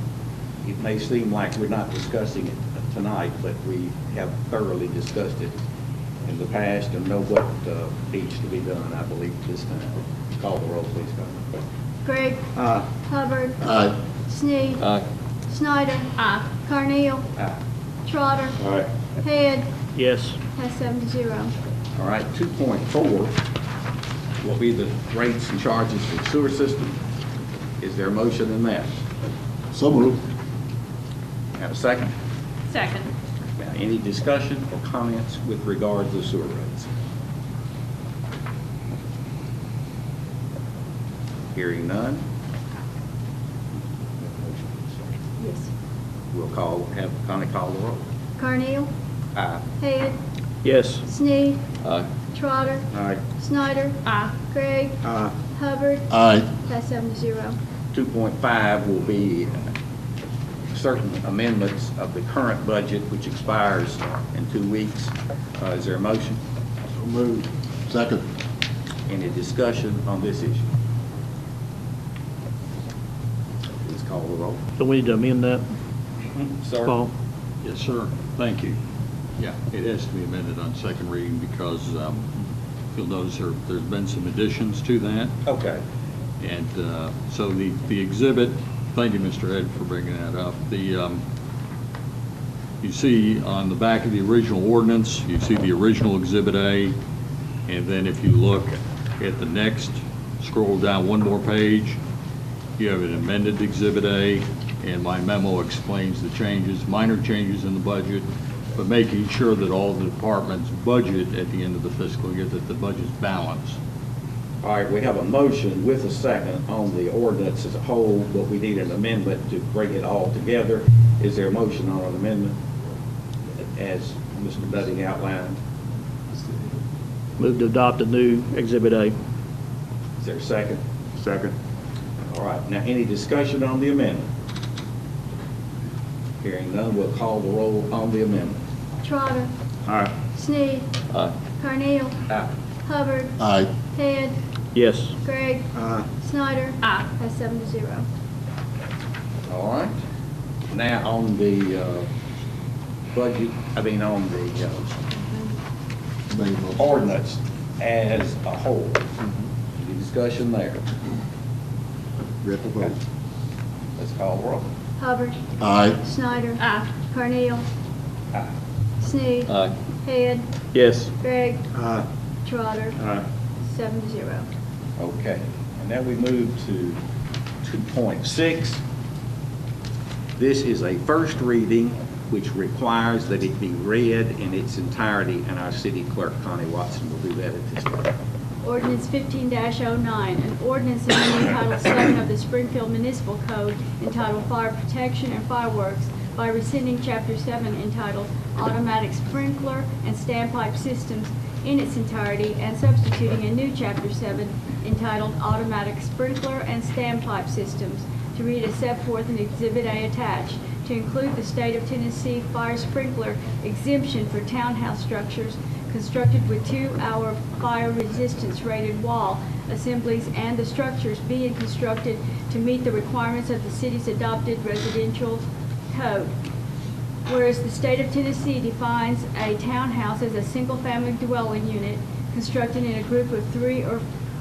It may seem like we're not discussing it tonight, but we have thoroughly discussed it in the past and know what needs to be done, I believe, this time. Call the roll, please, Carmen. Gregg. Hubbard. Aye. Sneed. Aye. Snyder. Carneal. Trotter. Head. Yes. Pass 7-0. All right, 2.4 will be the rates and charges for the sewer system. Is there a motion in that? So moved. Have a second? Second. Now, any discussion or comments with regard to the sewer rates? Hearing none. Yes. We'll have Connie call the roll. Carneal. Aye. Head. Yes. Sneed. Aye. Trotter. Aye. Snyder. Gregg. Hubbard. Aye. Pass 7-0. 2.5 will be certain amendments of the current budget, which expires in 2 weeks. Is there a motion? So moved. Second. Any discussion on this issue? Please call the roll. Do we need to amend that, Sir? Paul? Yes, sir. Thank you. Yeah, it has to be amended on second reading because you'll notice there's been some additions to that. Okay. And so the exhibit, thank you, Mr. Ed, for bringing that up. You see on the back of the original ordinance, you see the original Exhibit A, and then if you look at the next, scroll down one more page, you have an amended Exhibit A, and my memo explains the changes, minor changes in the budget, but making sure that all the departments budget at the end of the fiscal year, that the budget's balanced. All right, we have a motion with a second on the ordinance as a whole, but we need an amendment to bring it all together. Is there a motion on an amendment as Mr. Nutting outlined? Move to adopt a new Exhibit A. Is there a second? Second. All right, now any discussion on the amendment? Hearing none, we'll call the roll on the amendment. Trotter. Aye. Sneed. Aye. Carneal. Aye. Hubbard. Aye. Head. Yes. Gregg. Snyder. Pass 7-0. All right. Now on the budget, on the Made a motion. ordinance as a whole. Any discussion there? Ready to vote. Let's call the roll. Hubbard. Aye. Snyder. Carneal. Aye. Sneed. Aye. Head. Yes. Gregg. Trotter. 7-0. Okay, and now we move to 2.6. This is a first reading, which requires that it be read in its entirety, and our city clerk, Connie Watson, will do that at this time. Ordinance 15-09, an ordinance amending Title 7 of the Springfield Municipal Code entitled Fire Protection and Fireworks by rescinding Chapter 7 entitled Automatic Sprinkler and Standpipe Systems in its entirety and substituting a new Chapter 7 entitled Automatic Sprinkler and Standpipe Systems to read as set forth in Exhibit A attached, to include the State of Tennessee fire sprinkler exemption for townhouse structures constructed with 2-hour fire resistance rated wall assemblies and the structures being constructed to meet the requirements of the city's adopted residential code. Whereas the state of Tennessee defines a townhouse as a single-family dwelling unit constructed in a group of 3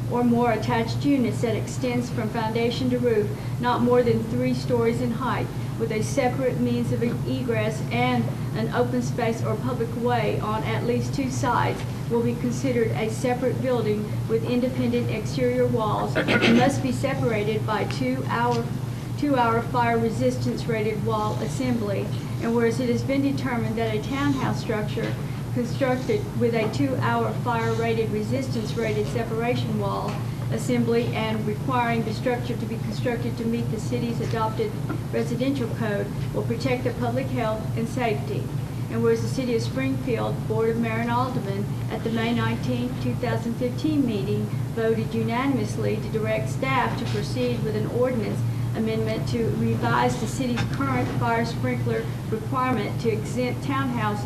or more attached units that extends from foundation to roof, not more than 3 stories in height, with a separate means of egress and an open space or public way on at least 2 sides, will be considered a separate building with independent exterior walls and must be separated by 2-hour fire resistance rated wall assembly. And whereas it has been determined that a townhouse structure constructed with a 2-hour fire rated resistance rated separation wall assembly and requiring the structure to be constructed to meet the city's adopted residential code will protect the public health and safety. And whereas the City of Springfield Board of Mayor and Aldermen at the May 19, 2015 meeting voted unanimously to direct staff to proceed with an ordinance amendment to revise the city's current fire sprinkler requirement to exempt townhouse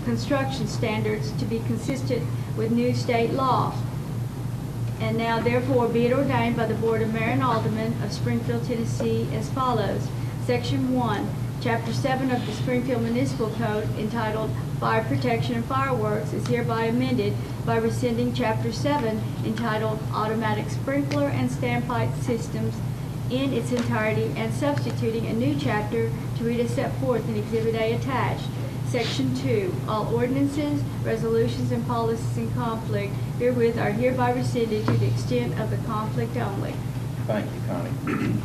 construction standards to be consistent with new state law. And now therefore be it ordained by the Board of Mayor and Aldermen of Springfield, Tennessee as follows. Section 1, Chapter 7 of the Springfield Municipal Code entitled Fire Protection and Fireworks is hereby amended by rescinding Chapter 7 entitled Automatic Sprinkler and Standpipe Systems in its entirety and substituting a new chapter to read as set forth in Exhibit A attached. Section 2, all ordinances, resolutions, and policies in conflict herewith are hereby rescinded to the extent of the conflict only. Thank you, Connie.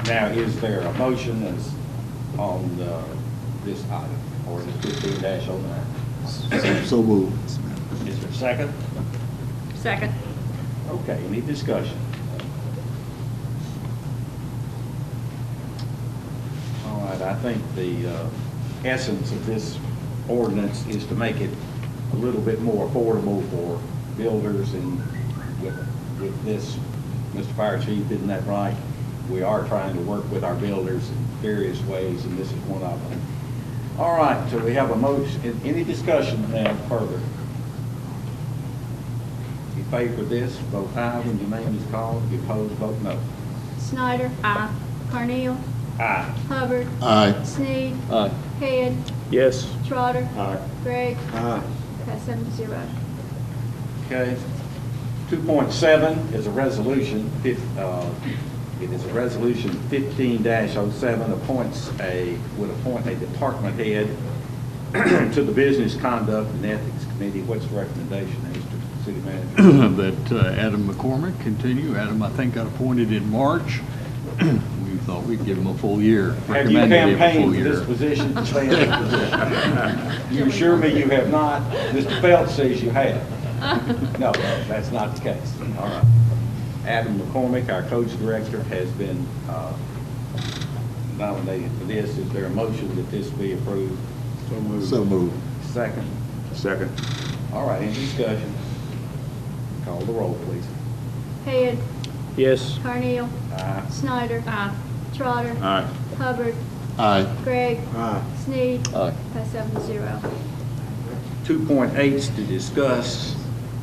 Now, is there a motion on this item, ordinance 15-09? So moved. Is there a second? Second. Okay, any discussion? All right, I think the essence of this ordinance is to make it a little bit more affordable for builders, and with this, Mr. Fire Chief, isn't that right? We are trying to work with our builders in various ways, and this is one of them. All right, so we have a motion. Any discussion now further? In favor of this, vote aye when your name is called. If you oppose, vote no. Snyder. Aye. Carneal. Aye. Hubbard. Aye. Sneed. Aye. Head. Yes. Trotter. Aye. Gregg. Aye. Pass 7-0. Okay. 2.7 is a resolution. It is a resolution 15-07 would appoint a department head to the Business Conduct and Ethics Committee. What's the recommendation, Mr. City Manager? That Adam McCormick continue. Adam, I think, got appointed in March. We thought we'd give him a full year. Have you Recommended him a campaigned full for year. this position to stay in this position? You assure me you have not? Mr. Phelps says you have. No, that's not the case. All right. Adam McCormick, our coach director, has been nominated for this. Is there a motion that this be approved? So moved. So moved. Second? Second. All right, any discussion? Call the roll, please. Head. Yes. Carneal. Aye. Snyder. Aye. Trotter. Aye. Hubbard. Aye. Gregg. Aye. Sneed. Aye. Pass 7-0. 2.8 is to discuss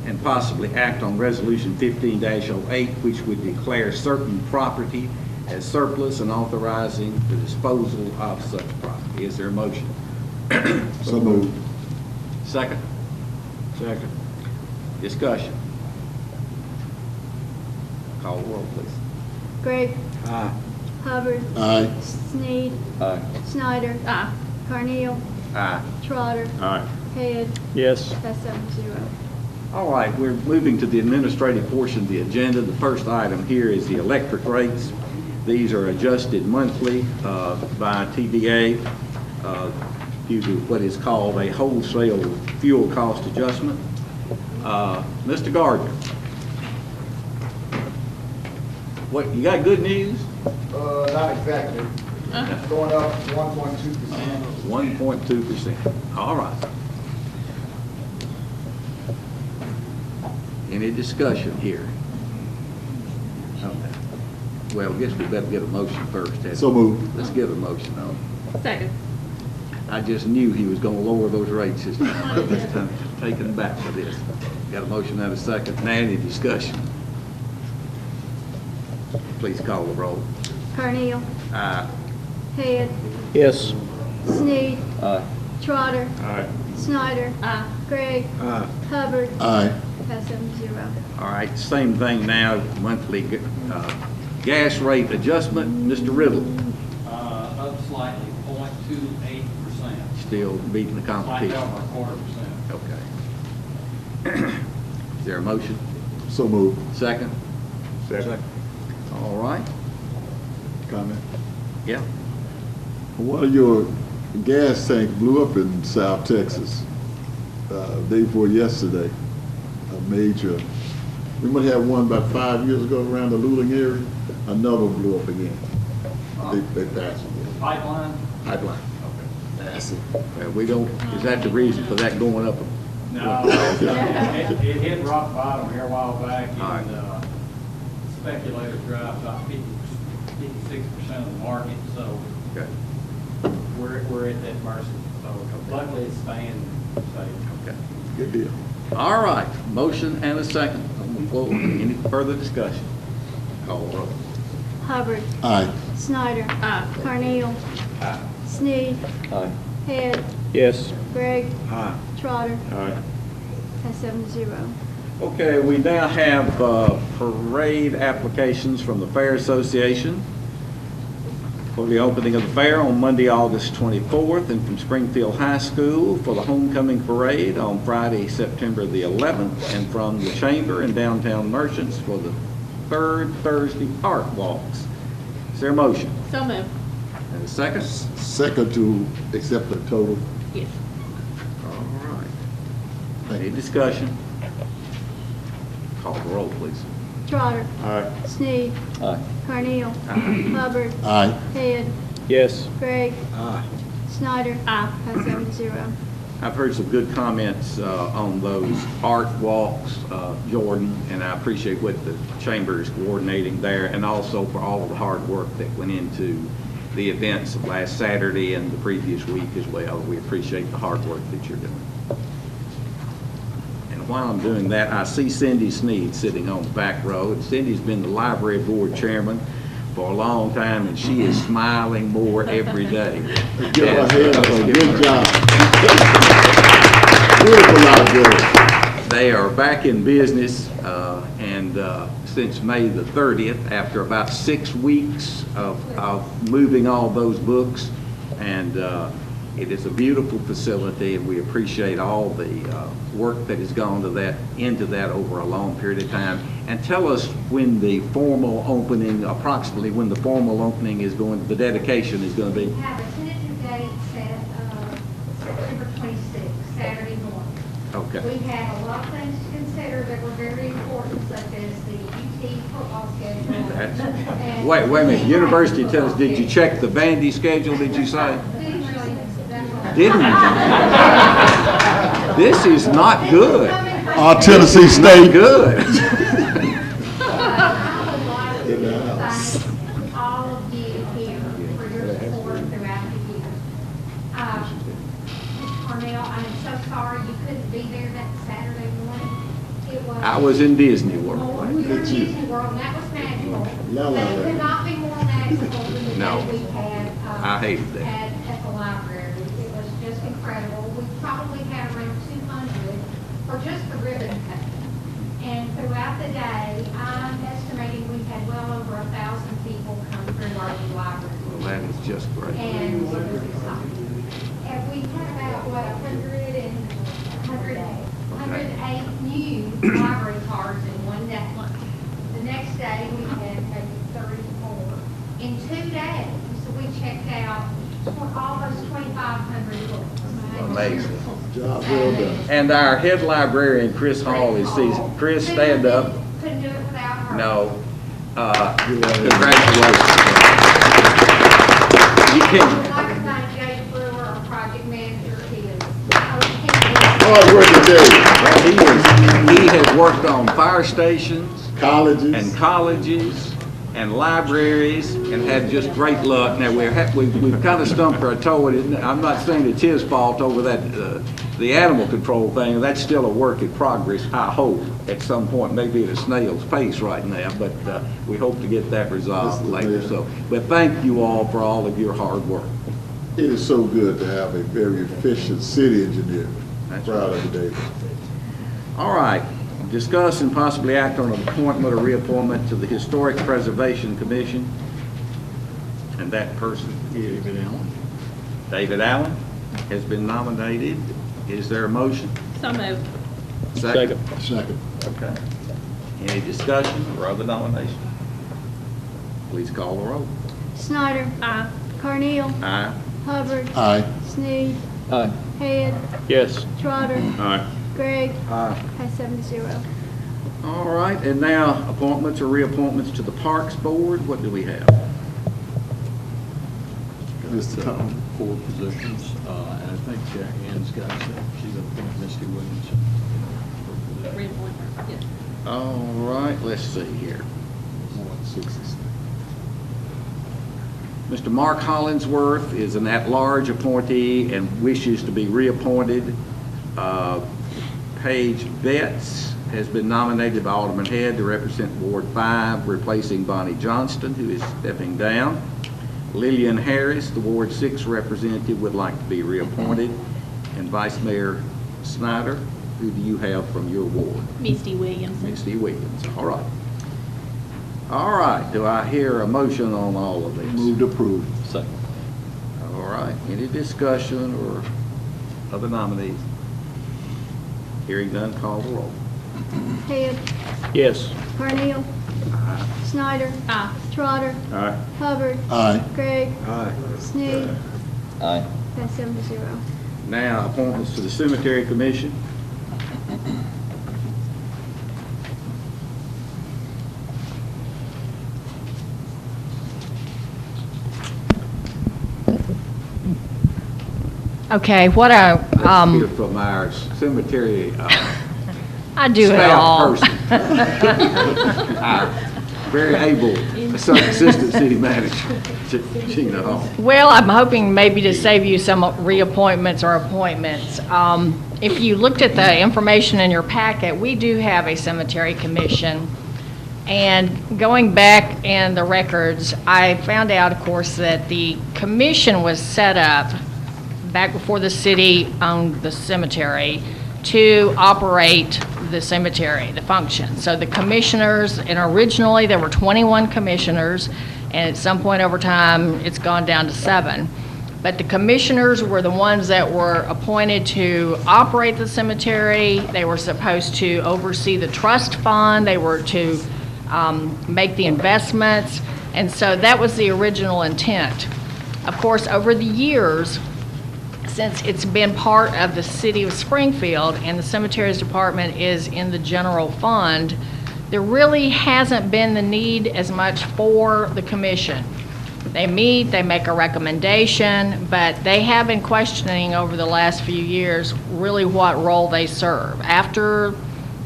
and possibly act on Resolution 15-08, which would declare certain property as surplus and authorizing the disposal of such property. Is there a motion? So moved. Second? Second. Discussion. Call the roll, please. Gregg. Aye. Hubbard. Aye. Sneed. Aye. Snyder. Aye. Carneal. Aye. Trotter. Aye. Head. Yes. Pass 7-0. All right, we're moving to the administrative portion of the agenda. The first item here is the electric rates. These are adjusted monthly by TVA due to what is called a wholesale fuel cost adjustment. Mr. Gardner, what, you got good news? Not exactly. It's going up 1.2%. 1.2%. All right. Any discussion here? Okay. Well, I guess we better get a motion first. So moved. Let's get a motion on it. Second. I just knew he was going to lower those rates this time. This time, taking him back for this. Got a motion and a second. Now, any discussion? Please call the roll. Carneal. Aye. Head. Yes. Sneed. Aye. Trotter. Aye. Snyder. Gregg. Hubbard. Aye. Pass 7-0. All right, same thing now, monthly gas rate adjustment. Mr. Riddle, Up slightly, 0.28%. still beating the Slightly competition. over a quarter percent. Okay. Is there a motion? So moved. Second? Second. All right. Comment? Yeah. One of your gas tank blew up in South Texas, day before yesterday. A major, we might have one about 5 years ago around the Luling area. Another blew up again. They passed it. Pipeline? Pipeline. That's it. We don't, is that the reason for that going up? No, it hit rock bottom here a while back, All right. and speculators drive about 56% of the market, so Okay. we're at that mercy. So luckily it's staying safe. Okay. Good deal. All right, motion and a second on the floor. Any further discussion? Call the roll. Hubbard. Aye. Snyder. Carnell. Sneed. Aye. Head. Yes. Gregg. Aye. Trotter. Aye. Pass 7-0. Okay, we now have parade applications from the Fair Association for the opening of the fair on Monday, August 24th, and from Springfield High School for the homecoming parade on Friday, September the 11th, and from the Chamber and Downtown Merchants for the third Thursday art walks. Is there a motion? So moved. And a second? Second to accept the total. Yes. All right. Thank Any you. discussion? Call the roll, please. Trotter. Aye. Sneed. Aye. Carnell. Hubbard. Aye. Head. Yes. Gregg. Aye. Snyder. Pass 7-0. I've heard some good comments on those art walks, Jordan, and I appreciate what the Chamber is coordinating there, and also for all of the hard work that went into the events of last Saturday and the previous week as well. We appreciate the hard work that you're doing. And while I'm doing that, I see Cindy Sneed sitting on the back row, and Cindy's been the library board chairman for a long time, and she is smiling more every day. Give her a hand up. Good job. Beautiful library. They are back in business, and since May the 30th, after about 6 weeks of moving all those books, and it is a beautiful facility, and we appreciate all the work that has gone into that over a long period of time. And tell us when the formal opening, approximately when the formal opening is going, the dedication is going to We be. have a tentative date set, September 26th, Saturday morning. Okay. We had a lot of things to consider that were very important, such as the UT football schedule. and- Wait a minute, University tells us, did you check the Vandy schedule, did you say? Didn't really, that's Didn't you? This is not good. Tennessee State. Good. I would like to thank all of you here for your support throughout the year. Mr. Cornell, I am so sorry you couldn't be there that Saturday morning. It was. I was in Disney World. You were in Disney World, and that was magical. La, la, But it la. could not be more magical than the No. day we had. I hated that. At the library. It was just incredible. We probably had around 200 for just the ribbon cutting. And throughout the day, I'm estimating we had well over 1,000 people come through our new library. Well, that is just great. And it was exciting. And we had about, 108 new library cards in one day. The next day, we had maybe 34. In 2 days, we checked out almost 2,500 books. Amazing. Job well done. And our head librarian, Chris Hall, is season. Chris, stand up. Couldn't do it without her. No. Congratulations. You I can. would like to thank Jay Brewer, our project manager. Hard working day. Well, he has worked on fire stations Colleges. and colleges and libraries and had just great luck. Now, we've kind of stumped our toe. I'm not saying it's his fault over that, the animal control thing. That's still a work in progress, I hope, at some point, maybe at a snail's pace right now, but we hope to get that resolved later. So, but thank you all for all of your hard work. It is so good to have a very efficient city engineer. That's Proud right. of you, David. All right, discuss and possibly act on an appointment or reappointment to the Historic Preservation Commission. And that person is David Allen. David Allen has been nominated. Is there a motion? So moved. Second. Second. Okay. Any discussion or other nomination? Please call the roll. Snyder. Aye. Carneal. Aye. Hubbard. Aye. Sneed. Aye. Head. Yes. Trotter. Aye. Gregg. Aye. Has 7-0. All right, and now appointments or reappointments to the Parks Board. What do we have? Mr. Thomas. 4 positions, and I think Ann's got some. She's appointed Misty Williams. Reappointment, yes. All right, let's see here. 66. Mr. Mark Hollingsworth is an at-large appointee and wishes to be reappointed. Paige Betts has been nominated by Alderman Head to represent Ward 5, replacing Bonnie Johnston, who is stepping down. Lillian Harris, the Ward 6 representative, would like to be reappointed. And Vice Mayor Snyder, who do you have from your ward? Misty Williams. Misty Williams. All right. All right, do I hear a motion on all of this? Move to approve. Second. All right, any discussion or other nominees? Hearing none, call the roll. Head. Yes. Carneal. Snyder. Aye. Trotter. Aye. Hubbard. Aye. Gregg. Aye. Sneed. Aye. Has 7-0. Now, appointments to the Cemetery Commission. Okay, what Let's hear from our cemetery I do it staff all. person. Our very able assistant city manager, Gina Hall. Well, I'm hoping maybe to save you some reappointments or appointments. If you looked at the information in your packet, we do have a cemetery commission. And going back in the records, I found out, of course, that the commission was set up back before the city owned the cemetery to operate the cemetery, the function. So the commissioners, and originally there were 21 commissioners, and at some point over time, it's gone down to 7. But the commissioners were the ones that were appointed to operate the cemetery. They were supposed to oversee the trust fund. They were to make the investments. And so that was the original intent. Of course, over the years, since it's been part of the city of Springfield and the cemeteries department is in the general fund, there really hasn't been the need as much for the commission. They meet, they make a recommendation, but they have been questioning over the last few years really what role they serve. After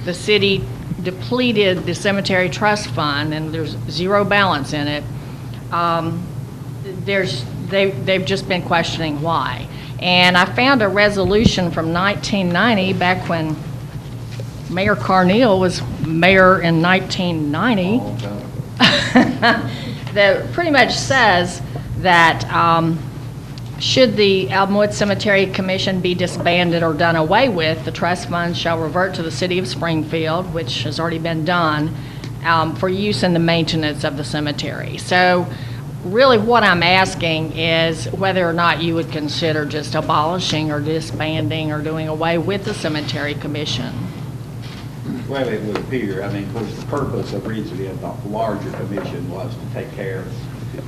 the city depleted the cemetery trust fund and there's zero balance in it, they've just been questioning why. And I found a resolution from 1990, back when Mayor Carneal was mayor in 1990, that pretty much says that should the Aldenwood Cemetery Commission be disbanded or done away with, the trust fund shall revert to the city of Springfield, which has already been done, for use in the maintenance of the cemetery. So really what I'm asking is whether or not you would consider just abolishing or disbanding or doing away with the cemetery commission. Well, it would appear, I mean, of course, the purpose originally of the larger commission was to take care of,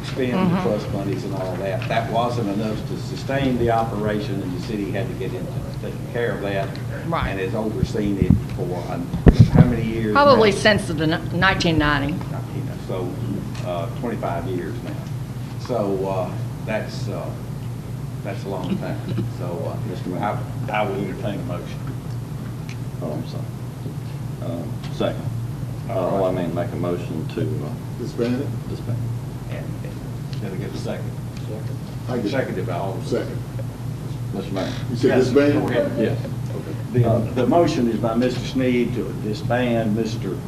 spend the trust monies and all that. That wasn't enough to sustain the operation, and the city had to get into taking care of that. Right. And has overseen it for how many years? Probably now? since the 1990. So, 25 years now. So, that's a long time. So, Mr. Mayor. I will entertain a motion. Oh, I'm sorry. Second. All right. I mean, make a motion to Disband it? disband. And did I get a second? I get- Seconded by all. Second. Mr. Mayor. You said Yes, disband? go ahead. Yes. The motion is by Mr. Sneed to disband Mr.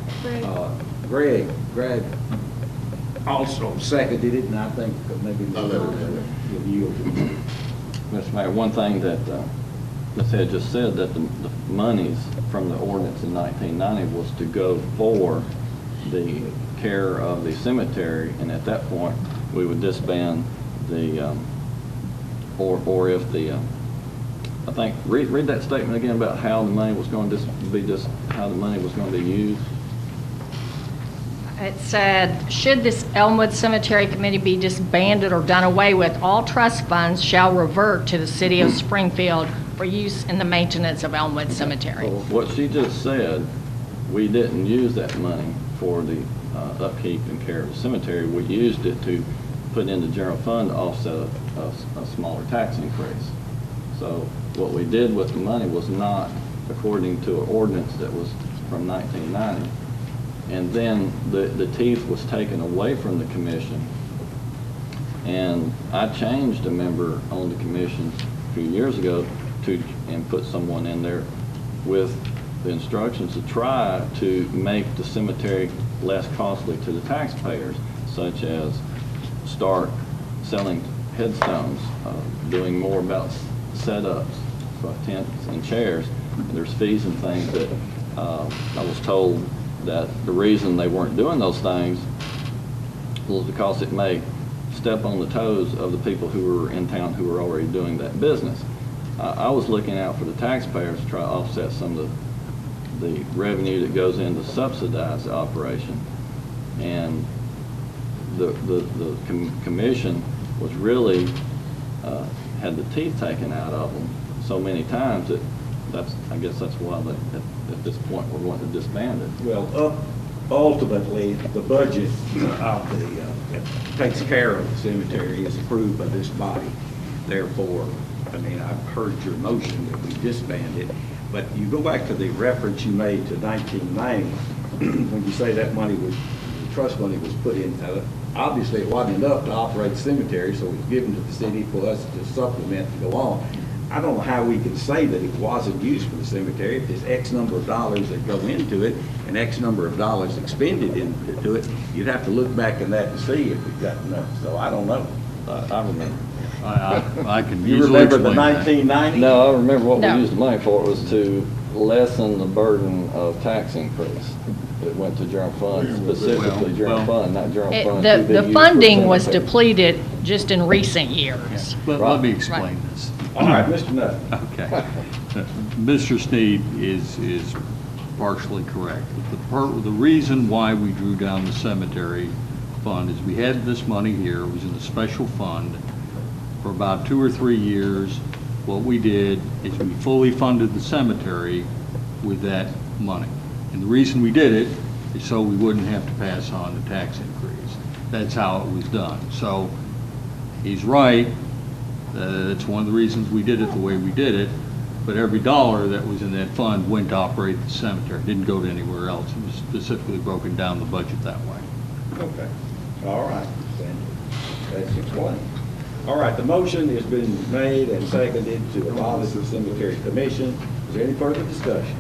Gregg. Greg also seconded it, and I think maybe you'll yield to it. Mr. Mayor, one thing that Ms. Head just said, that the monies from the ordinance in 1990 was to go for the care of the cemetery, and at that point, we would disband the, or if the, I think, read that statement again about how the money was going to how the money was going to be used. It said, should this Elmwood Cemetery Committee be disbanded or done away with, all trust funds shall revert to the city of Springfield for use in the maintenance of Elmwood Cemetery. What she just said, we didn't use that money for the upkeep and care of the cemetery. We used it to put in the general fund to offset a smaller tax increase. So what we did with the money was not according to an ordinance that was from 1990. And then the teeth was taken away from the commission. And I changed a member on the commission a few years ago and put someone in there with the instructions to try to make the cemetery less costly to the taxpayers, such as start selling headstones, doing more about setups, tents and chairs. There's fees and things that I was told that the reason they weren't doing those things was because it may step on the toes of the people who were in town who were already doing that business. I was looking out for the taxpayers to try to offset some of the revenue that goes in to subsidize the operation. And the commission was really, had the teeth taken out of them so many times that I guess that's why at this point we're going to disband it. Well, ultimately, the budget of that takes care of the cemetery is approved by this body. Therefore, I mean, I've heard your motion that we disband it, but you go back to the reference you made to 1990, when you say that money was, trust money was put in, obviously it wasn't enough to operate the cemetery, so it was given to the city for us to supplement to go on. I don't know how we can say that it wasn't used for the cemetery. If there's X number of dollars that go into it and X number of dollars expended into it, you'd have to look back in that to see if we've got enough. So I don't know. I remember. I can You easily remember the explain that. 1990? No, I remember what No. we used the money for. It was to lessen the burden of tax increase. It went to general fund, specifically general fund, not general fund. to be The used for funding was cemetery. depleted just in recent years. But let me explain this. All right, Mr. Nutt. Okay. Mr. Sneed is partially correct. The reason why we drew down the cemetery fund is we had this money here, it was in a special fund for about 2 or 3 years. What we did is we fully funded the cemetery with that money. And the reason we did it is so we wouldn't have to pass on the tax increase. That's how it was done. So he's right. That's one of the reasons we did it the way we did it. But every dollar that was in that fund went to operate the cemetery. It didn't go to anywhere else. It was specifically broken down the budget that way. Okay. All right. That's explained. All right, the motion has been made and seconded to abolish the cemetery commission. Is there any further discussion?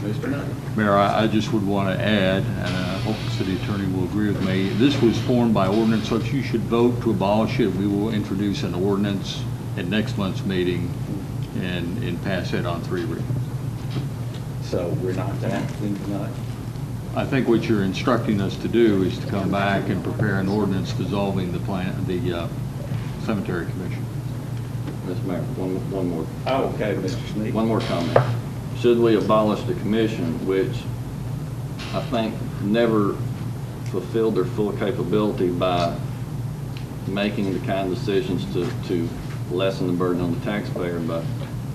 Mr. Nutt. Mayor, I just would want to add, and I hope the city attorney will agree with me, this was formed by ordinance, so if you should vote to abolish it, we will introduce an ordinance at next month's meeting and pass it on 3 readings. So we're not acting tonight? I think what you're instructing us to do is to come back and prepare an ordinance dissolving the cemetery commission. Mr. Mayor, one more. Oh, okay, Mr. Snead. One more comment. Should we abolish the commission, which I think never fulfilled their full capability by making the kind of decisions to lessen the burden on the taxpayer, by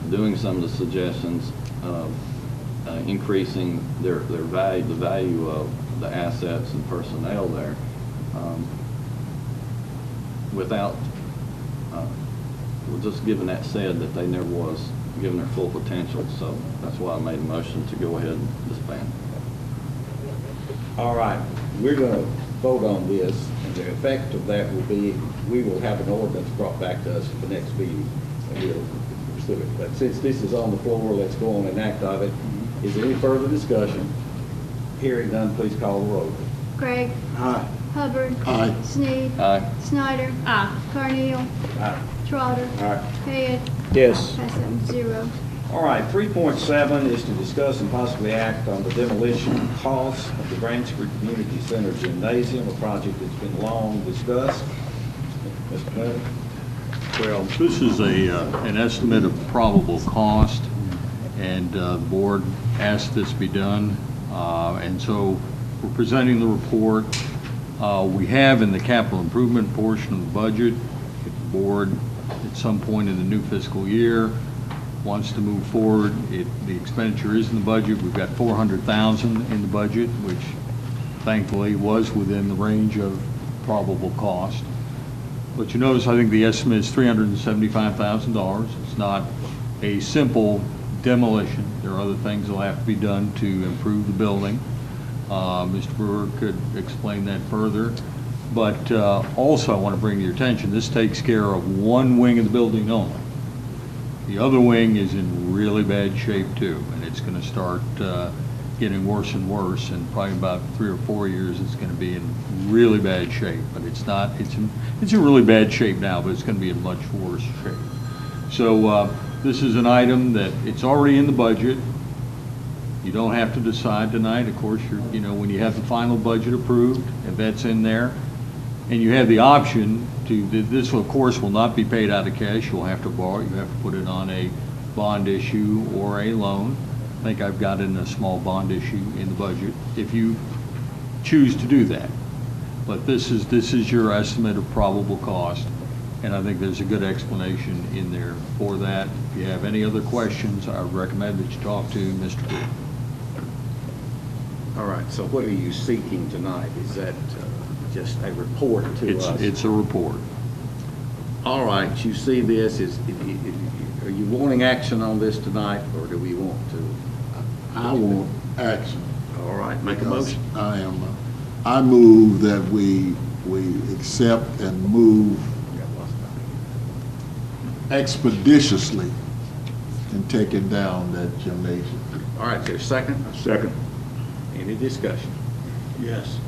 doing some of the suggestions of increasing their value, the value of the assets and personnel there, without just given that said that they never was given their full potential. So that's why I made a motion to go ahead and disband. All right, we're going to vote on this, and the effect of that will be, we will have an ordinance brought back to us for the next meeting, and we'll pursue it. But since this is on the floor, let's go on and act on it. Is there any further discussion? Hearing none, please call the roll. Craig? Aye. Hubbard. Aye. Sneed. Aye. Snyder. Carneal. Trotter. Head. Yes. Pass 7-0. All right, 3.7 is to discuss and possibly act on the demolition costs of the Branchford Community Center Gymnasium, a project that's been long discussed. Mr. Bennett? Well, this is an estimate of probable cost, and the board asked this be done. And so we're presenting the report. We have in the capital improvement portion of the budget, if the board at some point in the new fiscal year wants to move forward, the expenditure is in the budget. We've got $400,000 in the budget, which thankfully was within the range of probable cost. But you notice, I think the estimate is $375,000. It's not a simple demolition. There are other things that will have to be done to improve the building. Mr. Brewer could explain that further. But also, I want to bring to your attention, this takes care of one wing of the building only. The other wing is in really bad shape too, and it's going to start getting worse and worse, and probably about 3 or 4 years it's going to be in really bad shape. But it's not, it's in really bad shape now, but it's going to be in much worse shape. So this is an item that it's already in the budget. You don't have to decide tonight. Of course, you know, when you have the final budget approved, if that's in there, and you have the option to, this of course will not be paid out of cash. You'll have to borrow, you have to put it on a bond issue or a loan. I think I've got it in a small bond issue in the budget, if you choose to do that. But this is your estimate of probable cost, and I think there's a good explanation in there for that. If you have any other questions, I would recommend that you talk to Mr. Brewer. All right, so what are you seeking tonight? Is that just a report to us? It's a report. All right, you see this, are you wanting action on this tonight, or do we want to? I want action. All right, make a because motion. I move that we accept and move expeditiously in taking down that gymnasium. All right, there's a second? Second. Any discussion? Yes.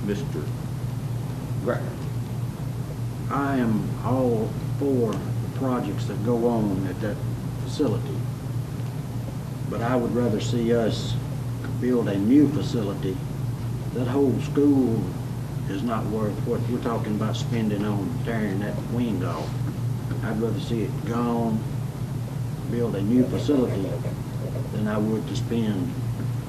Mr. Greco. I am all for the projects that go on at that facility. But I would rather see us build a new facility. That whole school is not worth what we're talking about spending on tearing that wing off. I'd rather see it gone, build a new facility, than I would to spend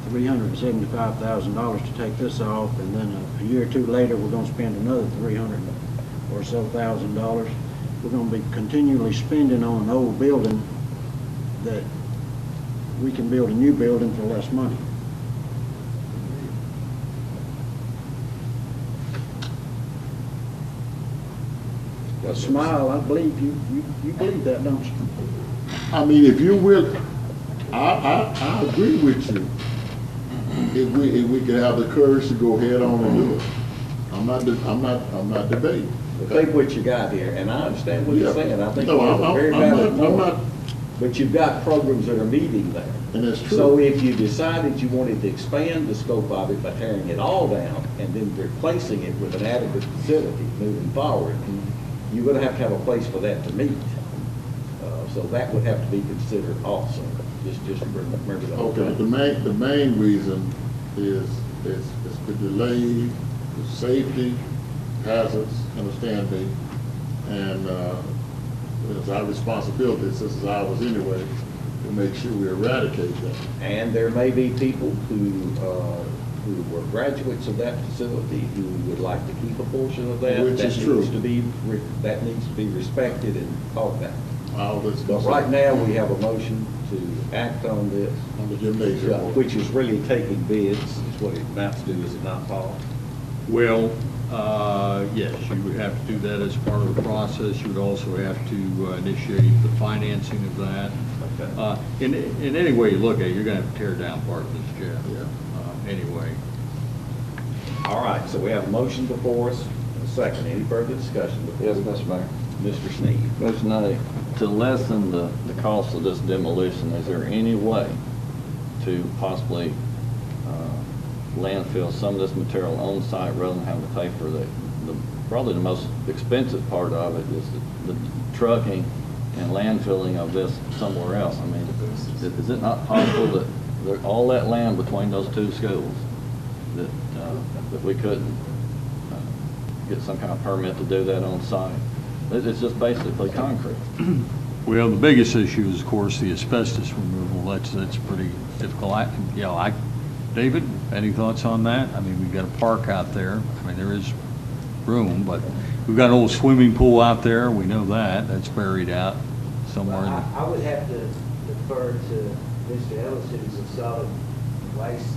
$375,000 to take this off, and then a year or two later, we're gonna spend another $300,000 or so. We're gonna be continually spending on an old building that we can build a new building for less money. Smile, I believe you believe that, don't you? I mean, if you will, I agree with you. If we could have the courage to go head on and do it. I'm not debating. Well, think what you got here, and I understand what you're saying. I think No, you have a very valid I'm point. not. But you've got programs that are meeting there. And that's true. So if you decided you wanted to expand the scope of it by tearing it all down and then replacing it with an adequate facility moving forward, you're going to have a place for that to meet. So that would have to be considered also. Just remember that. Okay, the main reason is to delay the safety hazards, understand me, and it's our responsibility, since it's ours anyway, to make sure we eradicate that. And there may be people who were graduates of that facility who would like to keep a portion of that. Which is true. That needs to be respected and talked about. But right now, we have a motion to act on this. On the gymnasium. Which is really taking bids, is what it amounts to, is it not, Paul? Well, yes, you would have to do that as part of the process. You would also have to initiate the financing of that. Okay. In any way you look at it, you're going to have to tear down part of this gym. Yeah. Anyway. All right, so we have a motion before us, a second. Any further discussion? Yes, Mr. Mayor. Mr. Sneed. Motion A, to lessen the cost of this demolition, is there any way to possibly landfill some of this material on site rather than having to pay for probably the most expensive part of it is the trucking and landfilling of this somewhere else. I mean, is it not possible that all that land between those two schools, that we couldn't get some kind of permit to do that on site? It's just basically concrete. Well, the biggest issue is, of course, the asbestos removal. That's pretty difficult. David, any thoughts on that? I mean, we've got a park out there. I mean, there is room, but we've got an old swimming pool out there. We know that. That's buried out somewhere. I would have to defer to Mr. Ellis, who's a solid waste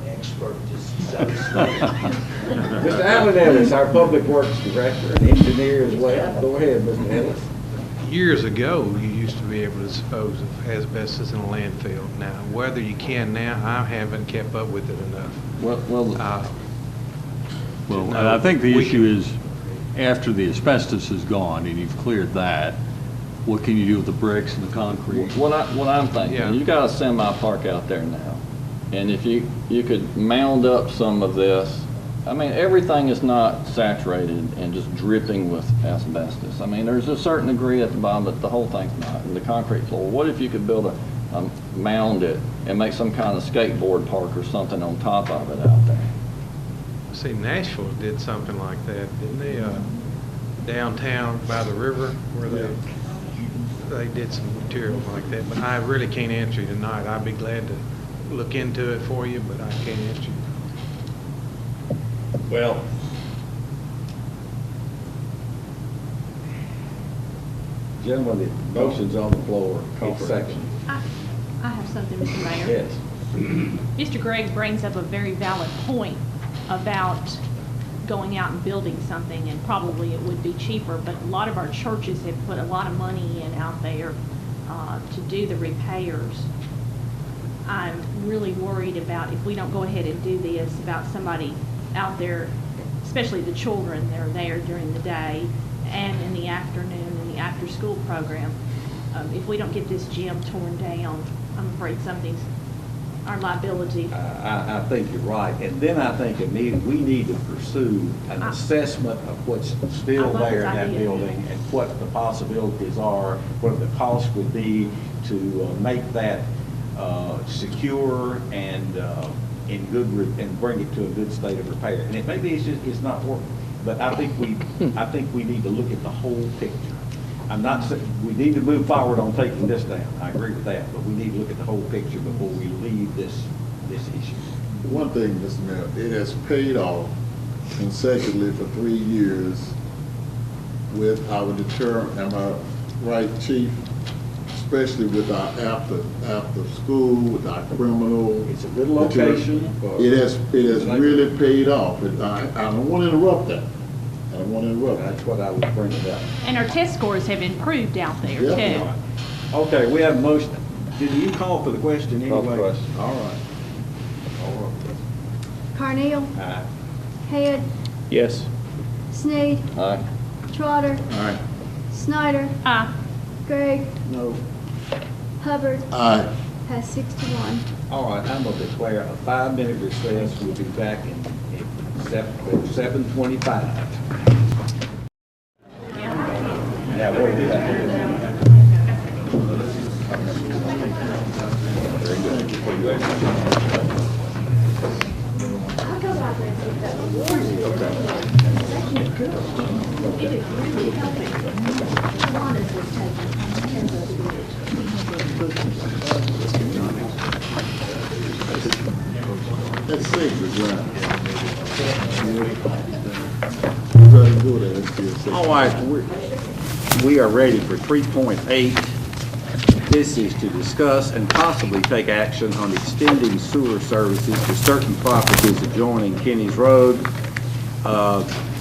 expert, just so to speak. Mr. Alan Ellis, our Public Works Director and engineer as well. Go ahead, Mr. Ellis. Years ago, you used to be able to dispose of asbestos in a landfill. Now, whether you can now, I haven't kept up with it enough. Well, I think the issue is, after the asbestos is gone and you've cleared that, what can you do with the bricks and the concrete? What I'm thinking, you got a semi park out there now, and if you could mound up some of this. I mean, everything is not saturated and just dripping with asbestos. I mean, there's a certain degree at the bottom, but the whole thing's not. And the concrete floor, what if you could build mound it and make some kind of skateboard park or something on top of it out there? See, Nashville did something like that, didn't they? Downtown by the river, where they did some material like that. But I really can't answer you tonight. I'd be glad to look into it for you, but I can't answer you. Well, gentlemen, the motion's on the floor. Call for action. I have something, Mr. Mayor. Yes. Mr. Gregg brings up a very valid point about going out and building something, and probably it would be cheaper, but a lot of our churches have put a lot of money in out there to do the repairs. I'm really worried about, if we don't go ahead and do this, about somebody out there, especially the children that are there during the day and in the afternoon in the after-school program. If we don't get this gym torn down, I'm afraid something's our liability. I think you're right. And then I think we need to pursue an assessment of what's still there in that building and what the possibilities are, what the cost would be to make that secure and in good and bring it to a good state of repair. And it maybe it's not working, but I think we need to look at the whole picture. I'm not saying we need to move forward on taking this down. I agree with that, but we need to look at the whole picture before we leave this issue. One thing, Mr. Mayor, it has paid off consecutively for 3 years with our deterrent, am I right, Chief? Especially with our after school, with our criminal. It's a good location. It has really paid off. I don't want to interrupt that. That's what I was bringing up. And our test scores have improved out there, too. Okay, we have a motion. Did you call for the question anyway? Call for the question. All right. Carneal. Aye. Head. Yes. Sneed. Aye. Trotter. Aye. Snyder. Aye. Gregg. No. Hubbard. Aye. Pass 6-1. All right, I'm going to declare a 5-minute recess. We'll be back in 7:25. Yeah, what do we have? Very Let's save the ground. All right, we are ready for 3.8. This is to discuss and possibly take action on extending sewer services to certain properties adjoining Kenny's Road.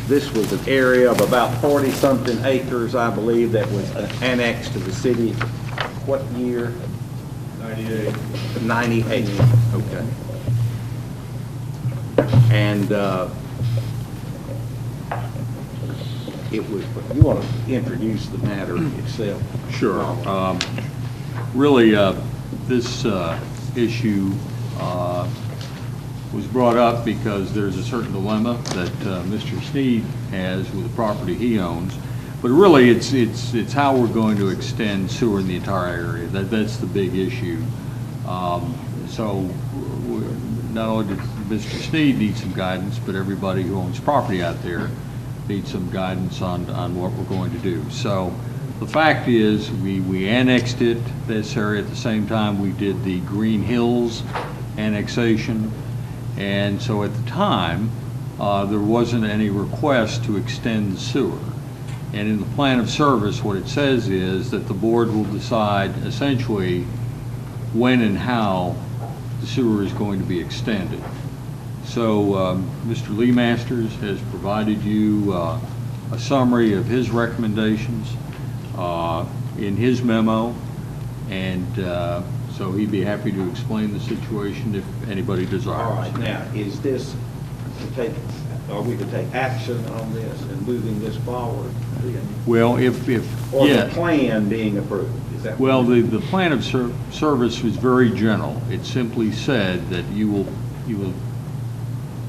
This was an area of about 40-something acres, I believe, that was annexed to the city. What year? 98. 98, okay. And it was, you want to introduce the matter itself? Sure. Really, this issue was brought up because there's a certain dilemma that Mr. Sneed has with the property he owns. But really, it's how we're going to extend sewer in the entire area. That's the big issue. So not only does Mr. Sneed need some guidance, but everybody who owns property out there needs some guidance on what we're going to do. So the fact is, we annexed this area at the same time we did the Green Hills annexation. And so at the time, there wasn't any request to extend the sewer. And in the plan of service, what it says is that the board will decide essentially when and how the sewer is going to be extended. So Mr. Lee Masters has provided you a summary of his recommendations in his memo, and so he'd be happy to explain the situation if anybody desires. All right, now, is this are we to take action on this and moving this forward? Well, Or yes. the plan being approved? Is that Well, the plan of service was very general. It simply said that you will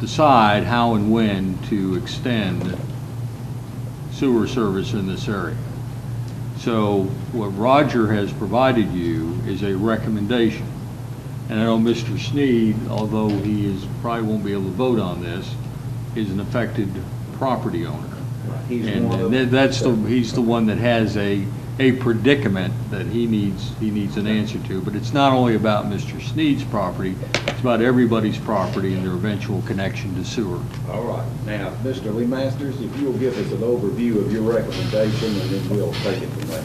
decide how and when to extend sewer service in this area. So what Roger has provided you is a recommendation. And I know Mr. Sneed, although he probably won't be able to vote on this, is an affected property owner. He's And one of- he's the one that has a predicament that he needs an answer to. But it's not only about Mr. Sneed's property, it's about everybody's property and their eventual connection to sewer. All right. Now, Mr. Lee Masters, if you'll give us an overview of your recommendation, and then we'll take it from there.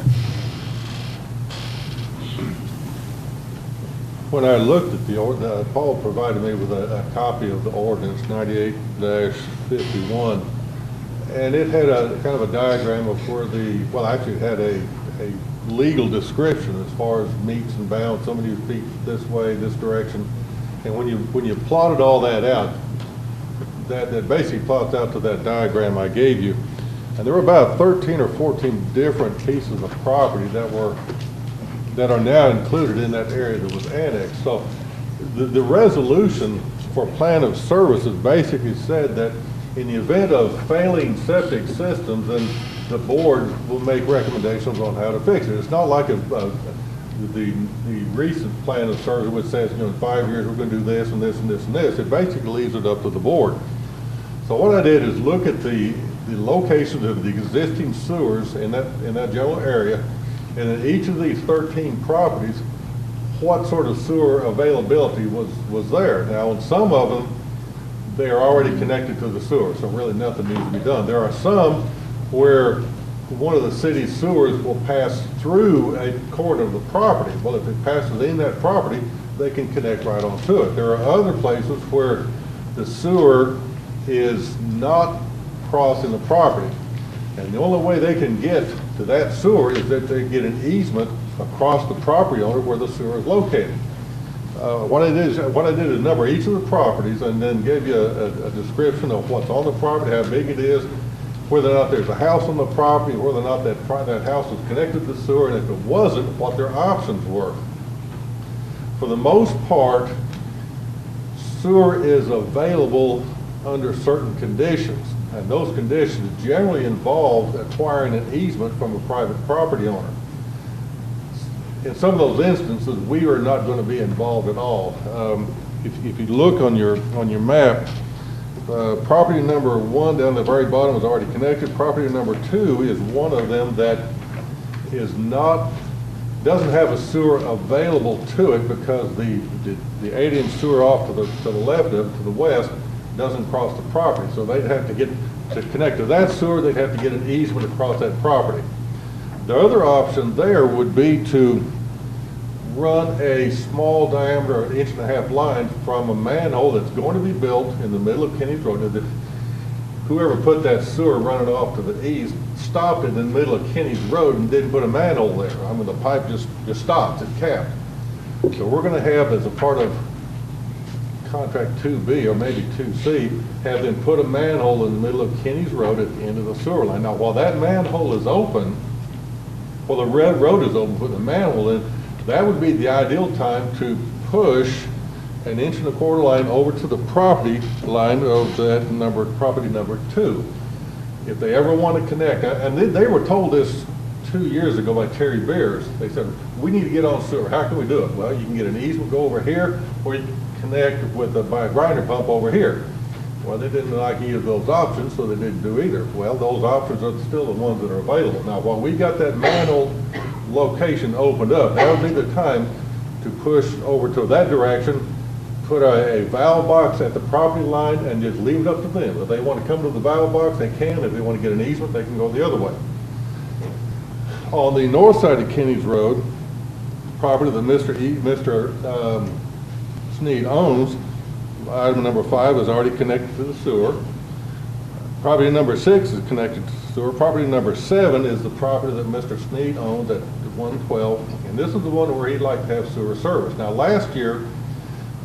When I looked at the ordinance, Paul provided me with a copy of the ordinance 98-51, and it had a kind of a diagram of where actually it had a legal description as far as meets and bounds, so many feet this way, this direction. And when you plotted all that out, that basically plots out to that diagram I gave you. And there were about 13 or 14 different pieces of property that are now included in that area that was annexed. So the resolution for plan of services basically said that in the event of failing septic systems, then the board will make recommendations on how to fix it. It's not like the recent plan of service which says, in 5 years we're going to do this and this and this and this. It basically leaves it up to the board. So what I did is look at the locations of the existing sewers in that general area, and in each of these 13 properties, what sort of sewer availability was there. Now, in some of them, they are already connected to the sewer, so really nothing needs to be done. There are some where one of the city's sewers will pass through a corner of the property. Well, if it passes in that property, they can connect right onto it. There are other places where the sewer is not crossing the property, and the only way they can get to that sewer is that they get an easement across the property owner where the sewer is located. What I did is number each of the properties and then gave you a description of what's on the property, how big it is, whether or not there's a house on the property, whether or not that house is connected to the sewer, and if it wasn't, what their options were. For the most part, sewer is available under certain conditions, and those conditions generally involve acquiring an easement from a private property owner. In some of those instances, we are not going to be involved at all. If you look on your map, property number 1 down the very bottom is already connected. Property number 2 is one of them that doesn't have a sewer available to it because the 8-inch sewer off to the left of it, to the west, doesn't cross the property. So they'd have to connect to that sewer, they'd have to get an easement across that property. The other option there would be to run a small diameter, 1.5 inch line from a manhole that's going to be built in the middle of Kenny's Road. Whoever put that sewer running off to the east stopped it in the middle of Kenny's Road and didn't put a manhole there. I mean, the pipe just stops, it's capped. So we're going to have, as a part of contract 2B or maybe 2C, have them put a manhole in the middle of Kenny's Road at the end of the sewer line. Now, while that manhole is open, the road is open, put the manhole in, that would be the ideal time to push an inch and a quarter line over to the property line of that property number 2. If they ever want to connect, and they were told this 2 years ago by Terry Beers. They said, we need to get on sewer. How can we do it? Well, you can get an easement, go over here, or you can connect by a grinder pump over here. Well, they didn't like either of those options, so they didn't do either. Well, those options are still the ones that are available. Now, while we got that manhole location opened up, that would be the time to push over to that direction, put a valve box at the property line, and just leave it up to them. If they want to come to the valve box, they can. If they want to get an easement, they can go the other way. On the north side of Kenny's Road, property that Mr. Sneed owns, item number 5 is already connected to the sewer. Property number 6 is connected to the sewer. Property number 7 is the property that Mr. Sneed owns at 112, and this is the one where he'd like to have sewer service. Now, last year,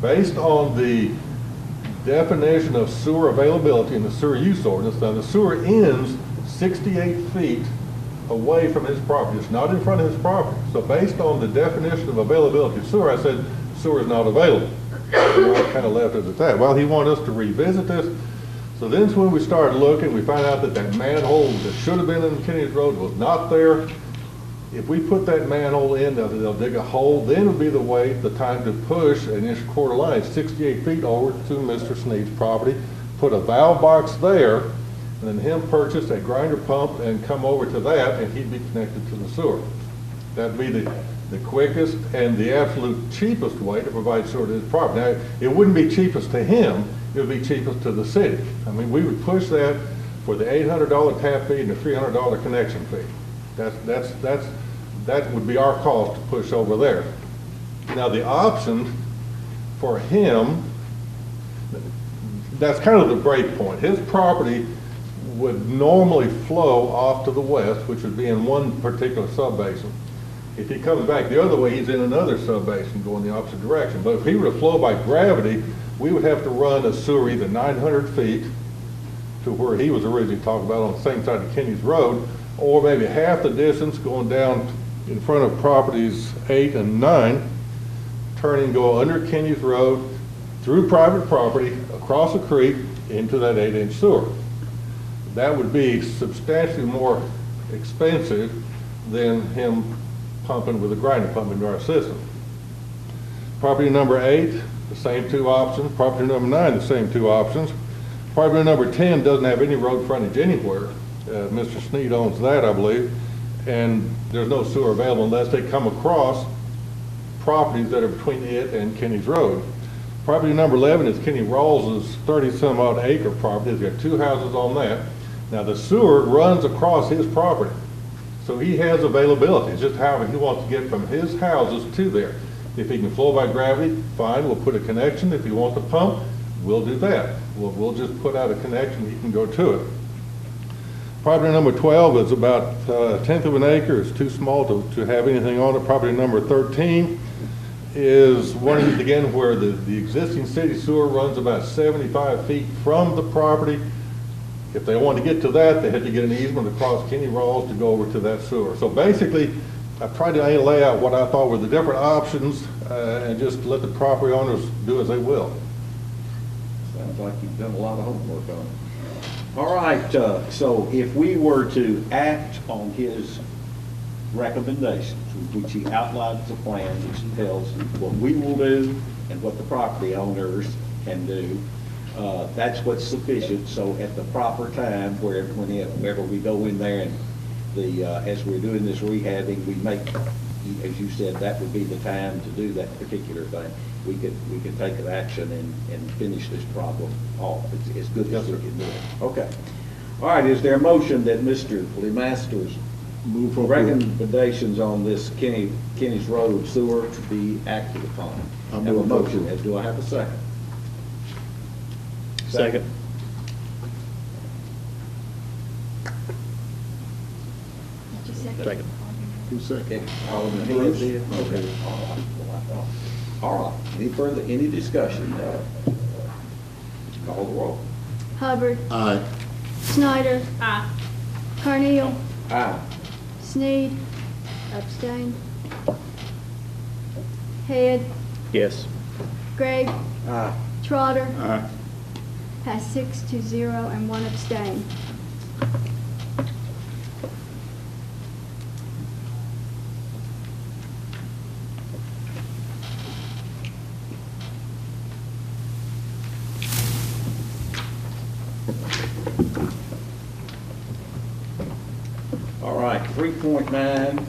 based on the definition of sewer availability in the sewer use ordinance, now the sewer ends 68 feet away from his property. It's not in front of his property. So based on the definition of availability of sewer, I said sewer is not available. So I kind of left it at that. Well, he wanted us to revisit this. So then when we started looking, we found out that that manhole that should have been in Kenny's Road was not there. If we put that manhole in, they'll dig a hole, then would be the time to push an inch and quarter line 68 feet over to Mr. Sneed's property, put a valve box there, and then him purchase a grinder pump and come over to that, and he'd be connected to the sewer. That'd be the quickest and the absolute cheapest way to provide sewer to his property. Now, it wouldn't be cheapest to him, it would be cheapest to the city. I mean, we would push that for the $800 tap fee and the $300 connection fee. That would be our cost to push over there. Now, the option for him, that's kind of the break point. His property would normally flow off to the west, which would be in one particular subbasin. If he comes back the other way, he's in another subbasin going the opposite direction. But if he were to flow by gravity, we would have to run a sewer either 900 feet to where he was originally talking about on the same side of Kenny's Road, or maybe half the distance going down in front of properties 8 and 9, turning, go under Kenny's Road, through private property, across a creek, into that 8-inch sewer. That would be substantially more expensive than him pumping with a grinder pump into our system. Property number 8, the same 2 options. Property number 9, the same 2 options. Property number 10 doesn't have any road frontage anywhere. Mr. Sneed owns that, I believe, and there's no sewer available unless they come across properties that are between it and Kenny's Road. Property number 11 is Kenny Rawls' 30-some-odd acre property. He's got 2 houses on that. Now, the sewer runs across his property, so he has availability. It's just how he wants to get from his houses to there. If he can flow by gravity, fine, we'll put a connection. If he wants to pump, we'll do that. We'll just put out a connection, he can go to it. Property number 12 is about a 1/10 of an acre. It's too small to have anything on it. Property number 13 is one, again, where the existing city sewer runs about 75 feet from the property. If they wanted to get to that, they had to get an easement across Kenny Rawls to go over to that sewer. So basically, I tried to lay out what I thought were the different options and just let the property owners do as they will. Sounds like you've done a lot of homework on it. All right, so if we were to act on his recommendations, which he outlines a plan which tells what we will do and what the property owners can do, that's what's sufficient. So at the proper time, whenever we go in there and as we're doing this rehabbing, we make, as you said, that would be the time to do that particular thing. We could take an action and finish this problem off. It's as good as we can do it. Okay. All right, is there a motion that Mr. Lemasters recommendations on this Kenny's Road sewer to be acted upon? I have a motion. Do I have a second? Second. Second. Who second? Alderman Hicks did? Okay. All right. Any discussion? Call the roll. Hubbard. Aye. Snyder. Aye. Carneal. Aye. Sneed. Abstain. Head. Yes. Gregg, Aye. Trotter. Aye. Passed 6-0 and 1 abstain. All right, 3.9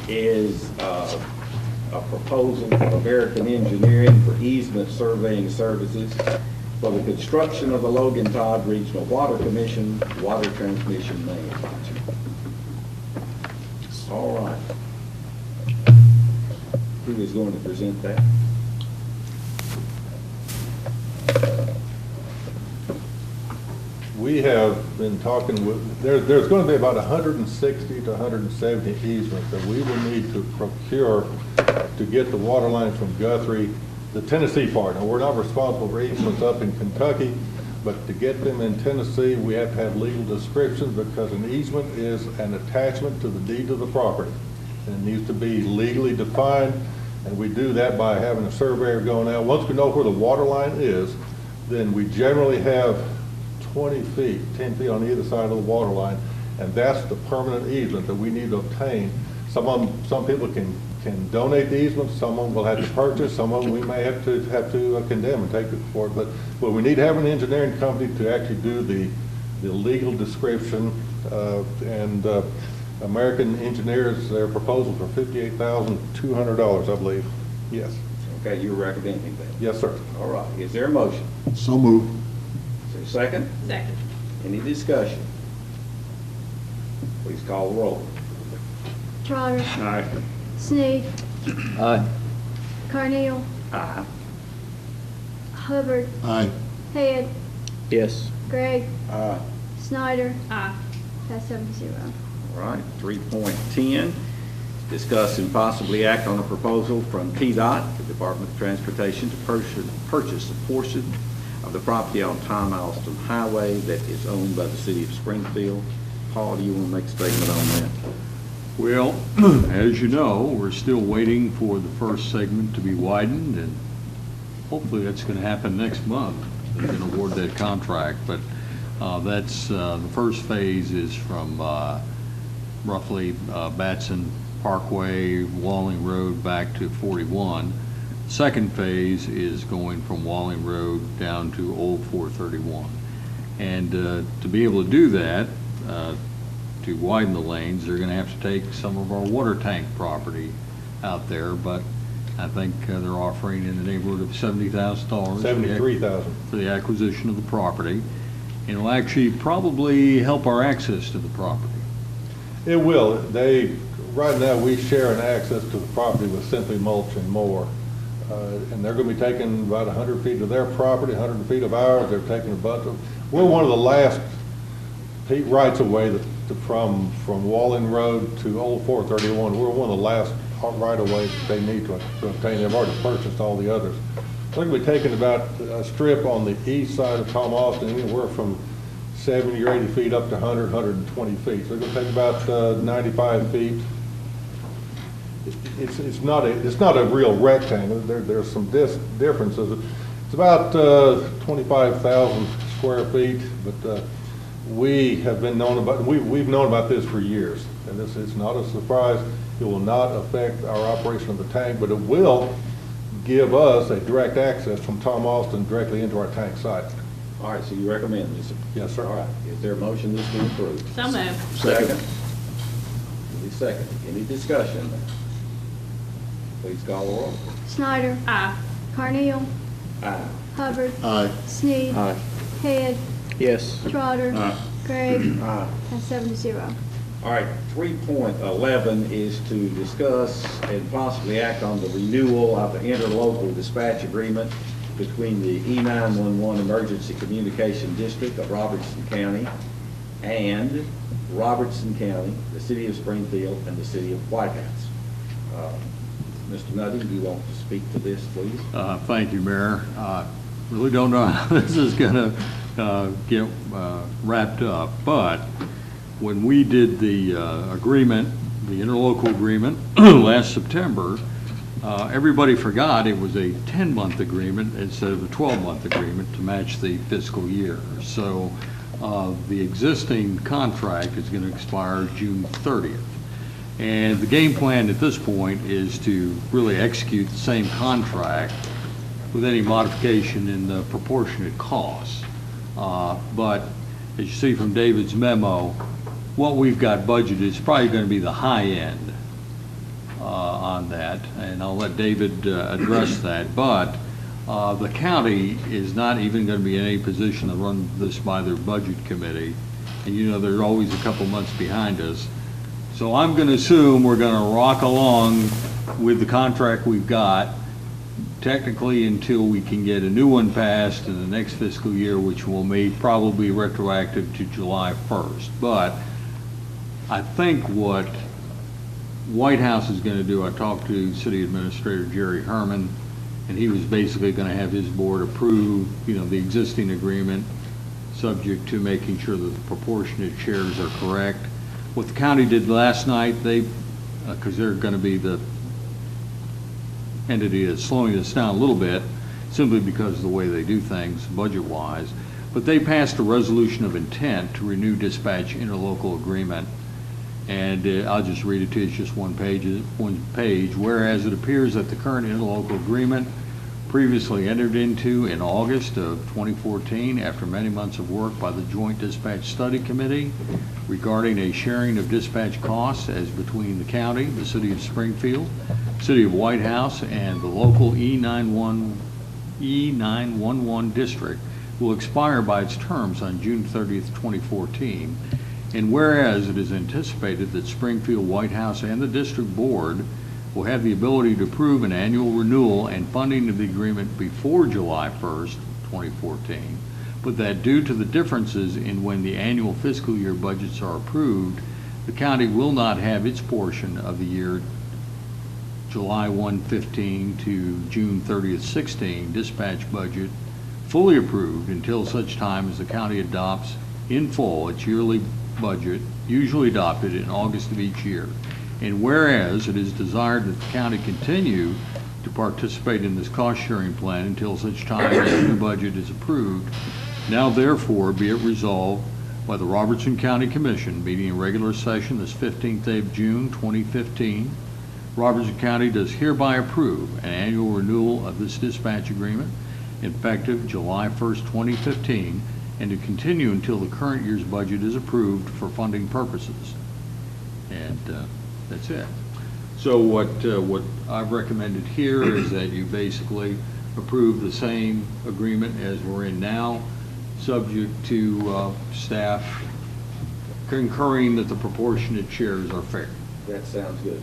is a proposal from American Engineering for easement surveying services for the construction of the Logan Todd Regional Water Commission water transmission main project. All right. Who is going to present that? We have been talking with, there's going to be about 160 to 170 easements that we will need to procure to get the water line from Guthrie, the Tennessee part. Now, we're not responsible for easements up in Kentucky, but to get them in Tennessee, we have to have legal descriptions because an easement is an attachment to the deed of the property. And it needs to be legally defined, and we do that by having a surveyor going out. Once we know where the water line is, then we generally have 20 feet, 10 feet on either side of the water line, and that's the permanent easement that we need to obtain. Some people can donate the easement, some of them will have to purchase, some of them we may have to condemn and take it for it. But we need to have an engineering company to actually do the legal description, and American Engineers, their proposal for $58,200, I believe. Yes. Okay, you're recommending that? Yes, sir. All right, is there a motion? So moved. Is there a second? Second. Any discussion? Please call the roll. Trotter. Aye. Sneed. Aye. Carneal. Aye. Hubbard. Aye. Head. Yes. Gregg. Aye. Snyder. Aye. Passed 7-0. All right, 3.10, discuss and possibly act on a proposal from TDOT, the Department of Transportation, to purchase a portion of the property on Tom Alston Highway that is owned by the city of Springfield. Paul, do you want to make a statement on that? Well, as you know, we're still waiting for the first segment to be widened, and hopefully that's going to happen next month. They're going to award that contract, but that's the first phase is from roughly Batson Parkway, Walling Road back to 41. Second phase is going from Walling Road down to Old 431. And to be able to do that, to widen the lanes, they're going to have to take some of our water tank property out there, but I think they're offering in the neighborhood of $70,000. $73,000. For the acquisition of the property. And it'll actually probably help our access to the property. It will. Right now, we share an access to the property with Simply Mulch and More. And they're going to be taking about 100 feet of their property, 100 feet of ours. They're taking a bunch of, we're one of the last rights of way from Walling Road to Old 431. We're one of the last right of ways that they need to obtain. They've already purchased all the others. They're going to be taking about a strip on the east side of Tom Austin, anywhere from 70 or 80 feet up to 100, 120 feet. So they're going to take about 95 feet. It's not a real rectangle. There's some differences. It's about 25,000 square feet, but we've known about this for years, and it's not a surprise. It will not affect our operation of the tank, but it will give us a direct access from Tom Austin directly into our tank site. All right, so you recommend this? Yes, sir. All right, is there a motion this be approved? So moved. Second. Second. Any discussion? Please call the roll. Snyder. Aye. Carneal. Aye. Hubbard. Aye. Sneed. Aye. Head. Yes. Trotter. Aye. Gregg. Aye. Passed 7-0. All right, 3.11 is to discuss and possibly act on the renewal of the interlocal dispatch agreement between the E911 Emergency Communication District of Robertson County and Robertson County, the City of Springfield, and the City of White House. Mr. Nutting, do you want to speak to this, please? Thank you, Mayor. Really don't know how this is going to get wrapped up, but when we did the agreement, the interlocal agreement last September, everybody forgot it was a 10-month agreement instead of a 12-month agreement to match the fiscal year. So the existing contract is going to expire June 30th. And the game plan at this point is to really execute the same contract with any modification in the proportionate costs. But as you see from David's memo, what we've got budgeted is probably going to be the high end on that, and I'll let David address that. But the county is not even going to be in any position to run this by their budget committee, and you know they're always a couple months behind us. So I'm going to assume we're going to rock along with the contract we've got, technically until we can get a new one passed in the next fiscal year, which will be probably retroactive to July 1st. But I think what White House is going to do, I talked to City Administrator Jerry Herman, and he was basically going to have his board approve, you know, the existing agreement, subject to making sure that the proportionate shares are correct. What the county did last night, they, because they're going to be the entity that's slowing us down a little bit, simply because of the way they do things budget-wise, but they passed a resolution of intent to renew dispatch interlocal agreement. And I'll just read it to you, it's just one page. Whereas it appears that the current interlocal agreement previously entered into in August of 2014 after many months of work by the Joint Dispatch Study Committee regarding a sharing of dispatch costs as between the county, the City of Springfield, City of White House, and the local E911 district will expire by its terms on June 30th, 2014. And whereas it is anticipated that Springfield, White House, and the district board will have the ability to approve an annual renewal and funding of the agreement before July 1st, 2014, but that due to the differences in when the annual fiscal year budgets are approved, the county will not have its portion of the year July 1/15 to June 30th, 16 dispatch budget fully approved until such time as the county adopts in full its yearly budget, usually adopted in August of each year. And whereas it is desired that the county continue to participate in this cost-sharing plan until such time as the new budget is approved, now therefore be it resolved by the Robertson County Commission meeting in regular session this 15th day of June 2015, Robertson County does hereby approve an annual renewal of this dispatch agreement effective July 1st, 2015, and to continue until the current year's budget is approved for funding purposes. And that's it. So what I've recommended here is that you basically approve the same agreement as we're in now, subject to staff concurring that the proportionate shares are fair. That sounds good.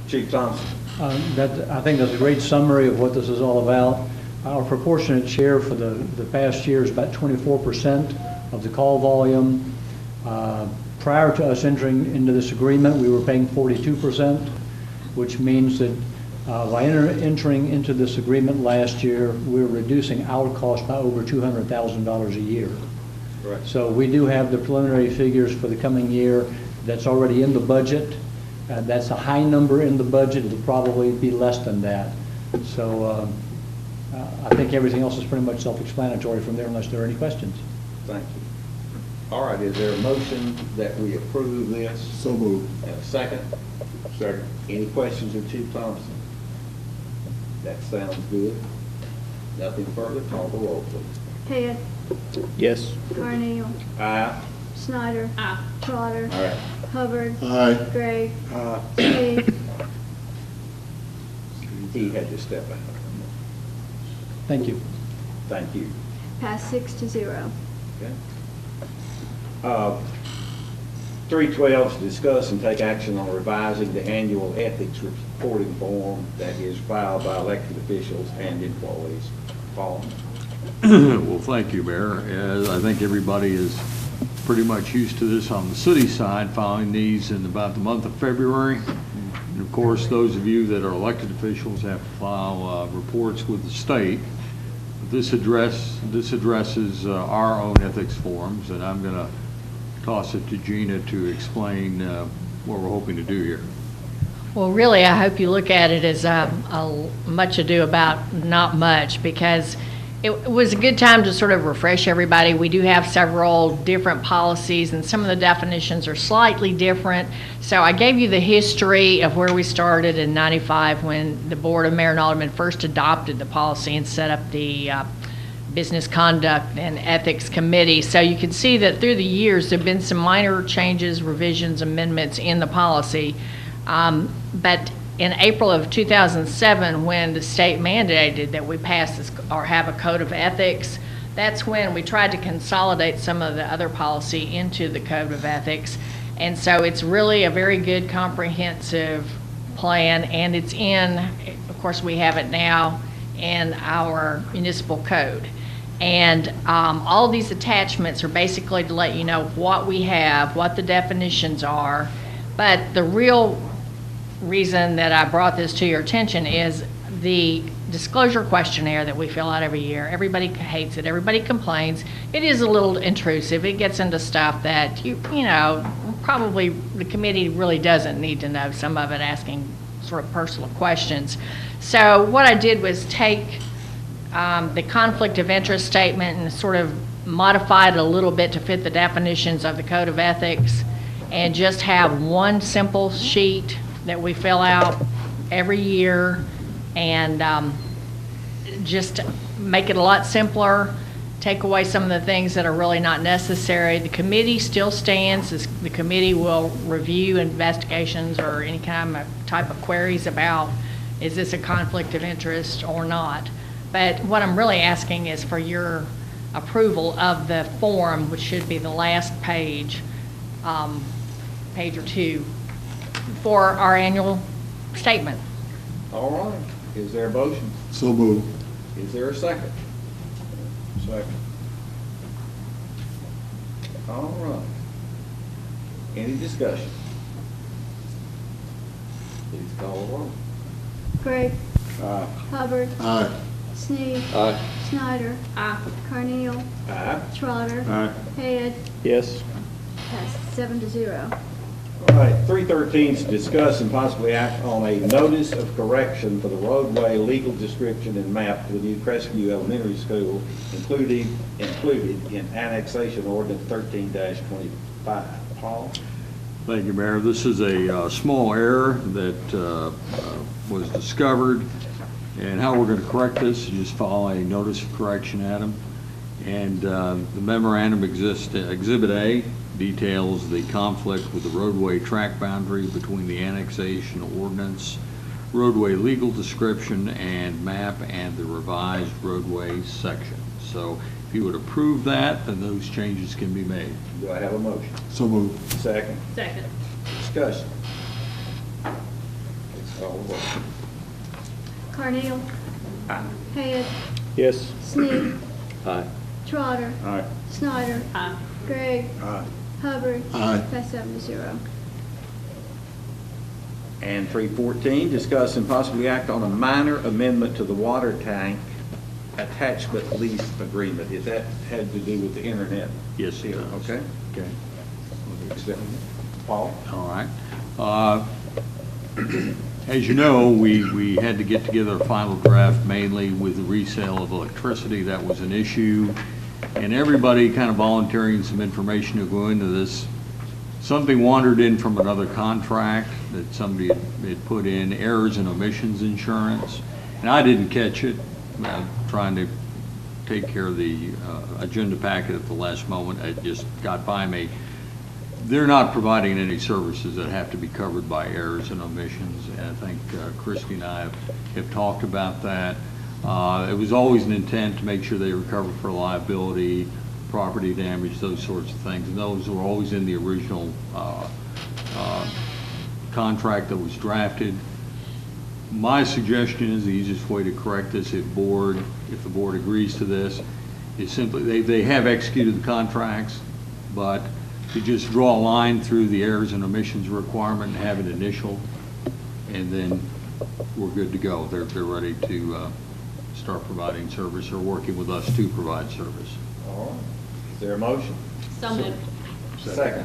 Chief Thompson? I think that's a great summary of what this is all about. Our proportionate share for the past year is about 24% of the call volume. Prior to us entering into this agreement, we were paying 42%, which means that by entering into this agreement last year, we're reducing our cost by over $200,000 a year. Right. So we do have the preliminary figures for the coming year that's already in the budget. That's a high number in the budget. It'll probably be less than that. So I think everything else is pretty much self-explanatory from there unless there are any questions. Thank you. All right, is there a motion that we approve this? So moved. And a second? Second. Any questions of Chief Thompson? That sounds good. Nothing further, call the roll, please. Head, Yes. Carnell, Aye. Snyder, Trotter, All right. Hubbard, Aye. Gray, Smith, He had to step out. Thank you. Thank you. passed 6-0. Okay. 312 is discuss and take action on revising the annual ethics reporting form that is filed by elected officials and employees. Paul? Well, thank you, Mayor. I think everybody is pretty much used to this on the city side, filing these in about the month of February. And of course, those of you that are elected officials have to file reports with the state. This addresses our own ethics forms, and I'm going to toss it to Gina to explain what we're hoping to do here. Well, really, I hope you look at it as a much ado about not much, because it was a good time to sort of refresh everybody. We do have several different policies, and some of the definitions are slightly different. So I gave you the history of where we started in '95 when the Board of Mayor and Aldermen first adopted the policy and set up the Business Conduct and Ethics Committee. So you can see that through the years, there have been some minor changes, revisions, amendments in the policy. But in April of 2007, when the state mandated that we pass this or have a code of ethics, that's when we tried to consolidate some of the other policy into the code of ethics. And so it's really a very good comprehensive plan, and it's in, of course, we have it now in our municipal code. And all these attachments are basically to let you know what we have, what the definitions are. But the real reason that I brought this to your attention is the disclosure questionnaire that we fill out every year. Everybody hates it. Everybody complains. It is a little intrusive. It gets into stuff that, you know, probably the committee really doesn't need to know, some of it asking sort of personal questions. So what I did was take the conflict of interest statement and sort of modify it a little bit to fit the definitions of the Code of Ethics, and just have one simple sheet that we fill out every year, and just make it a lot simpler, take away some of the things that are really not necessary. The committee still stands. The committee will review investigations or any kind of type of queries about, is this a conflict of interest or not? But what I'm really asking is for your approval of the form, which should be the last page, page or two, for our annual statement. All right. Is there a motion? So moved. Is there a second? Second. All right. Any discussion? Please call the roll. Gregg. Aye. Hubbard. Aye. Sneed. Aye. Snyder. Carneal. Aye. Trotter. Aye. Head. Yes. Passed 7-0. All right, 313 is to discuss and possibly act on a notice of correction for the roadway legal description and map to the new Crestview Elementary School included in annexation ordinance 13-25. Paul? Thank you, Mayor. This is a small error that was discovered, and how we're going to correct this is just file a notice of correction, Adam. And the memorandum Exhibit A details the conflict with the roadway track boundary between the annexation ordinance, roadway legal description and map, and the revised roadway section. So if you would approve that, then those changes can be made. Do I have a motion? So moved. Second. Second. Discussion. Please call the roll. Carneal. Aye. Head. Yes. Sneed. Aye. Trotter. Aye. Snyder. Gregg. Aye. Hubbard. Aye. Passed 7-0. And 314, discuss and possibly act on a minor amendment to the water tank attachment lease agreement. Is that had to do with the internet? Yes, it deal? does. Okay. Okay. Accept. Paul? All right. As you know, we had to get together a final draft mainly with the resale of electricity. That was an issue. And everybody kind of volunteering some information to go into this. Something wandered in from another contract that somebody had put in, errors and omissions insurance. And I didn't catch it, trying to take care of the agenda packet at the last moment. It just got by me. They're not providing any services that have to be covered by errors and omissions. And I think Christy and I have talked about that. It was always an intent to make sure they recover for liability, property damage, those sorts of things. And those were always in the original contract that was drafted. My suggestion is the easiest way to correct this, if the board agrees to this, is simply, they have executed the contracts, but to just draw a line through the errors and omissions requirement and have an initial, and then we're good to go. They're ready to start providing service or working with us to provide service. All right. Is there a motion? So moved. Second.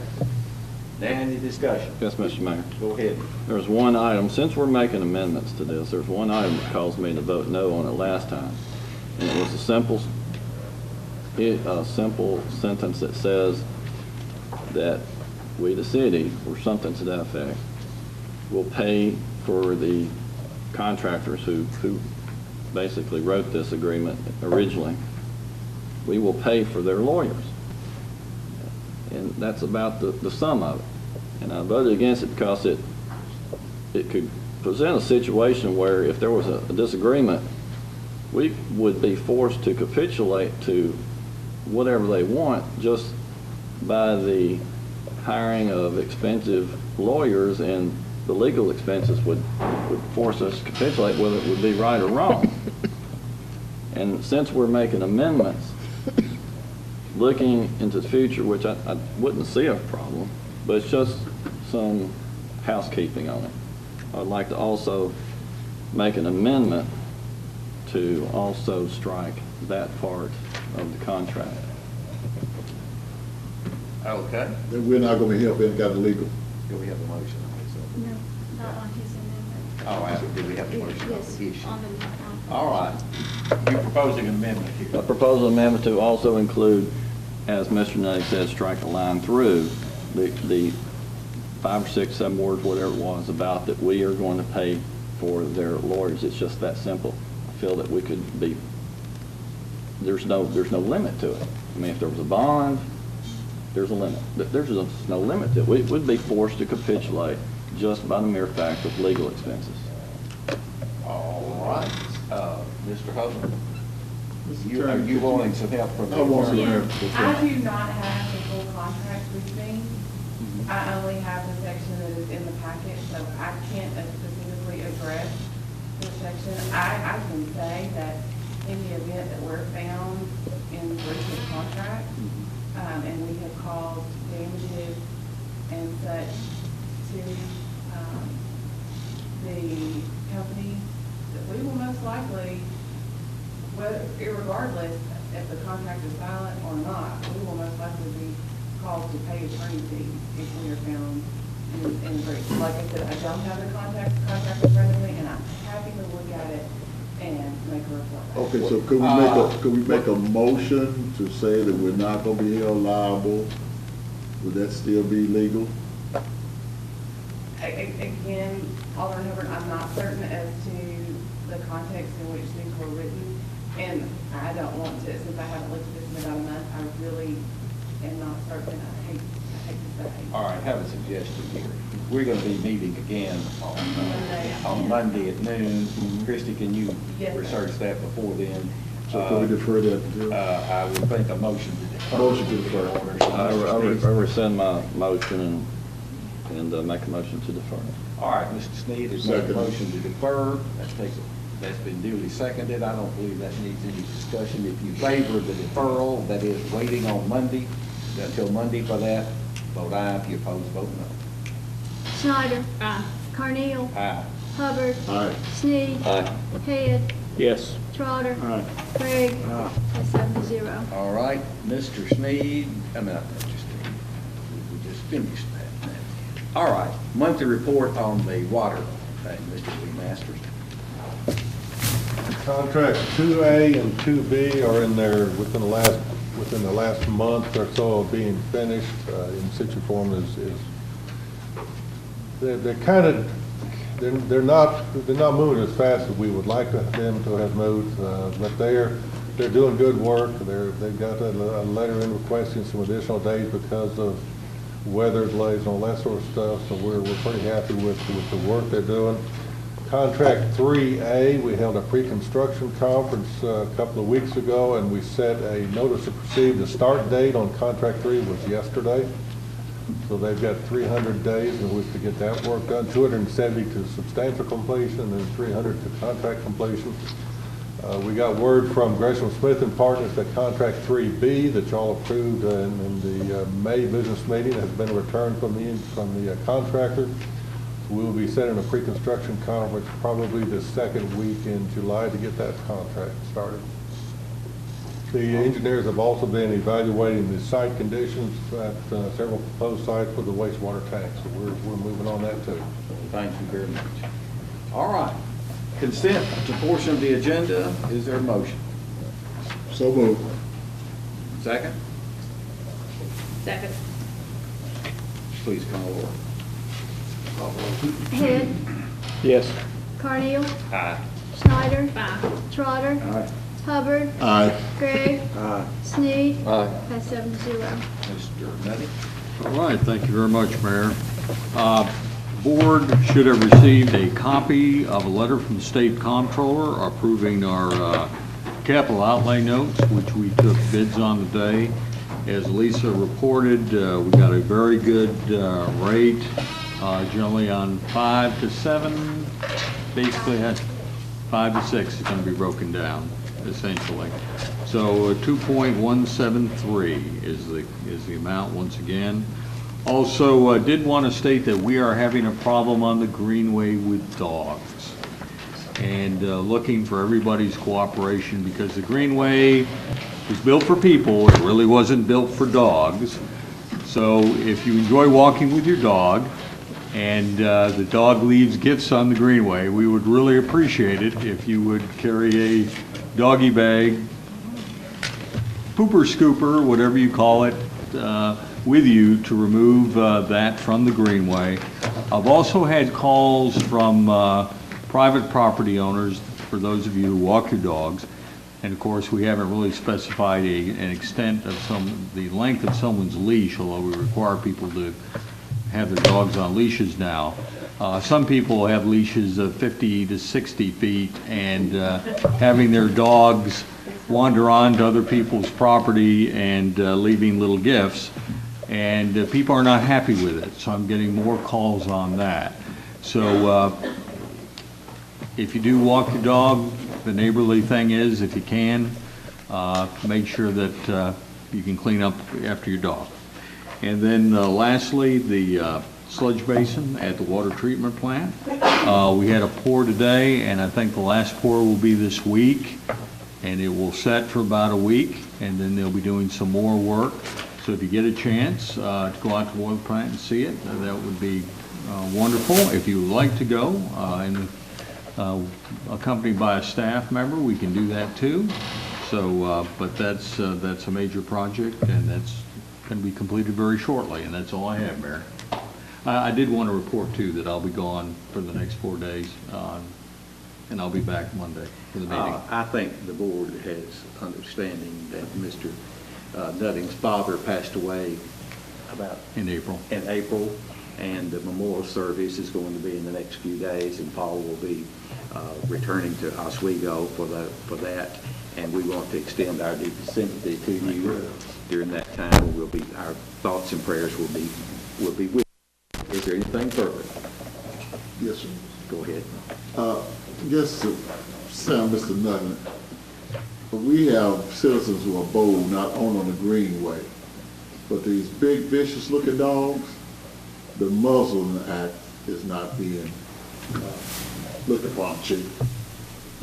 Any discussion? Yes, Mr. Mayor. Go ahead. There's one item, since we're making amendments to this, there's one item that caused me to vote no on it last time. And it was a simple sentence that says that we, the city, or something to that effect, will pay for the contractors who basically wrote this agreement originally. We will pay for their lawyers. And that's about the sum of it. And I voted against it because it could present a situation where if there was a disagreement, we would be forced to capitulate to whatever they want just by the hiring of expensive lawyers, and the legal expenses would force us to capitulate whether it would be right or wrong. And since we're making amendments, looking into the future, which I wouldn't see a problem, but it's just some housekeeping on it. I'd like to also make an amendment to also strike that part of the contract. Okay. Then we're not gonna help any kind of legal. Do we have a motion on this? No, not on his amendment. Do we have a motion on Yes, the issue? on the. All right. You're proposing an amendment here. I propose an amendment to also include, as Mr. Nutty said, strike a line through the 5 or 6, 7 words, whatever it was, about that we are going to pay for their lawyers. It's just that simple. I feel that we could be, there's no limit to it. I mean, if there was a bond, there's a limit. There's just no limit to it. We would be forced to capitulate just by the mere fact of legal expenses. All right. Mr. Hubble, are you wanting some help from the I want some attorney? help. I do not have the full contract with me. I only have the section that is in the packet, so I can't specifically address the section. I can say that in the event that we're found in breach of contract, and we have caused damages and such to the company, that we will most likely, irregardless if the contract is silent or not, we will most likely be called to pay attorney fees if we are found in breach. Like I said, I don't have the contract in front of me, and I'm happy to look at it and make a report back. Okay, so could we make a motion to say that we're not gonna be held liable? Would that still be legal? Again, Alderman Hubbard, I'm not certain as to the context in which these were written, and I don't want to, since I haven't looked at this in about a month, I really am not certain. I hate to say. All right, I have a suggestion here. We're going to be meeting again on Monday at noon. Christie, can you Yes, sir. research that before then? So can we defer that? I would think a motion to defer. Motion to defer. I rescind my motion and make a motion to defer. All right, Mr. Sneed has made a Second. motion to defer. That's been duly seconded. I don't believe that needs any discussion. If you favor the deferral, that is waiting on Monday, until Monday for that, vote aye. If you oppose, vote no. Snyder. Carneal. Aye. Hubbard. Aye. Sneed. Aye. Head. Yes. Trotter. Aye. Craig. That's 7-0. All right, Mr. Sneed, not Mr. Sneed, we just finished that. All right, monthly report on the water thing, Mr. Lee Masters. Contracts 2A and 2B are in there within the last month or so of being finished. In situ form is they're kind of they're not moving as fast as we would like them to have moved, but they're doing good work. They've got a letter in requesting some additional days because of weather delays and all that sort of stuff. So we're pretty happy with the work they're doing. Contract 3A, we held a pre-construction conference a couple of weeks ago, and we set a notice to proceed. The start date on contract 3 was yesterday. So they've got 300 days in which to get that work done, 270 to substantial completion and 300 to contract completion. We got word from Gresham Smith and Partners that contract 3B that y'all approved in the May business meeting has been returned from the contractor. We will be setting a pre-construction conference probably the second week in July to get that contract started. The engineers have also been evaluating the site conditions at several proposed sites for the wastewater tank, so we're moving on that too. Thank you very much. All right. Consent to portion of the agenda. Is there a motion? So moved. Second? Second. Please call the roll. Head, Yes. Carneal, Aye. Schneider, Trotter, Aye. Hubbard, Aye. Gregg, Aye. Sneed. Aye. Pass 7-0. Mr. Nutty? All right, thank you very much, Mayor. Board should have received a copy of a letter from the State Comptroller approving our capital outlay notes, which we took bids on today. As Lisa reported, we got a very good rate, generally on 5 to 7, basically 5 to 6 is going to be broken down, essentially. So 2.173 is the amount once again. Also, did want to state that we are having a problem on the Greenway with dogs. And looking for everybody's cooperation because the Greenway was built for people. It really wasn't built for dogs. So if you enjoy walking with your dog and the dog leaves gifts on the Greenway, we would really appreciate it if you would carry a doggy bag, pooper scooper, whatever you call it, with you to remove that from the Greenway. I've also had calls from private property owners, for those of you who walk your dogs, and of course we haven't really specified an extent of the length of someone's leash, although we require people to have their dogs on leashes now. Some people have leashes of 50 to 60 feet, and having their dogs wander onto other people's property and leaving little gifts, and people are not happy with it, so I'm getting more calls on that. So if you do walk your dog, the neighborly thing is, if you can, make sure that you can clean up after your dog. And then lastly, the sludge basin at the water treatment plant. We had a pour today, and I think the last pour will be this week, and it will set for about a week, and then they'll be doing some more work. So if you get a chance to go out to the water plant and see it, that would be wonderful. If you would like to go and accompanied by a staff member, we can do that too. So, but that's a major project, and that's going to be completed very shortly, and that's all I have, Mayor. I did want to report too that I'll be gone for the next 4 days, and I'll be back Monday for the meeting. I think the board has understanding that Mr. Nutting's father passed away about in April, and the memorial service is going to be in the next few days, and Paul will be returning to Oswego for that, and we want to extend our deep sympathy to you during that time. Our thoughts and prayers will be with you. Is there anything further? Yes, sir. Go ahead. Just to sound Mr. Nutting, we have citizens who are bold, not only on the Greenway, but these big, vicious-looking dogs, the muzzle in the act is not being looked upon cheap.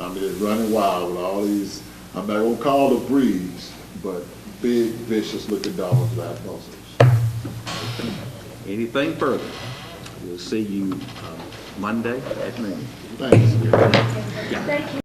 I mean, it's running wild with all these, I'm not going to call the breeds, but big, vicious-looking dogs that have muzzles. Anything further? We'll see you Monday at noon. Thanks. Yeah. Thank you.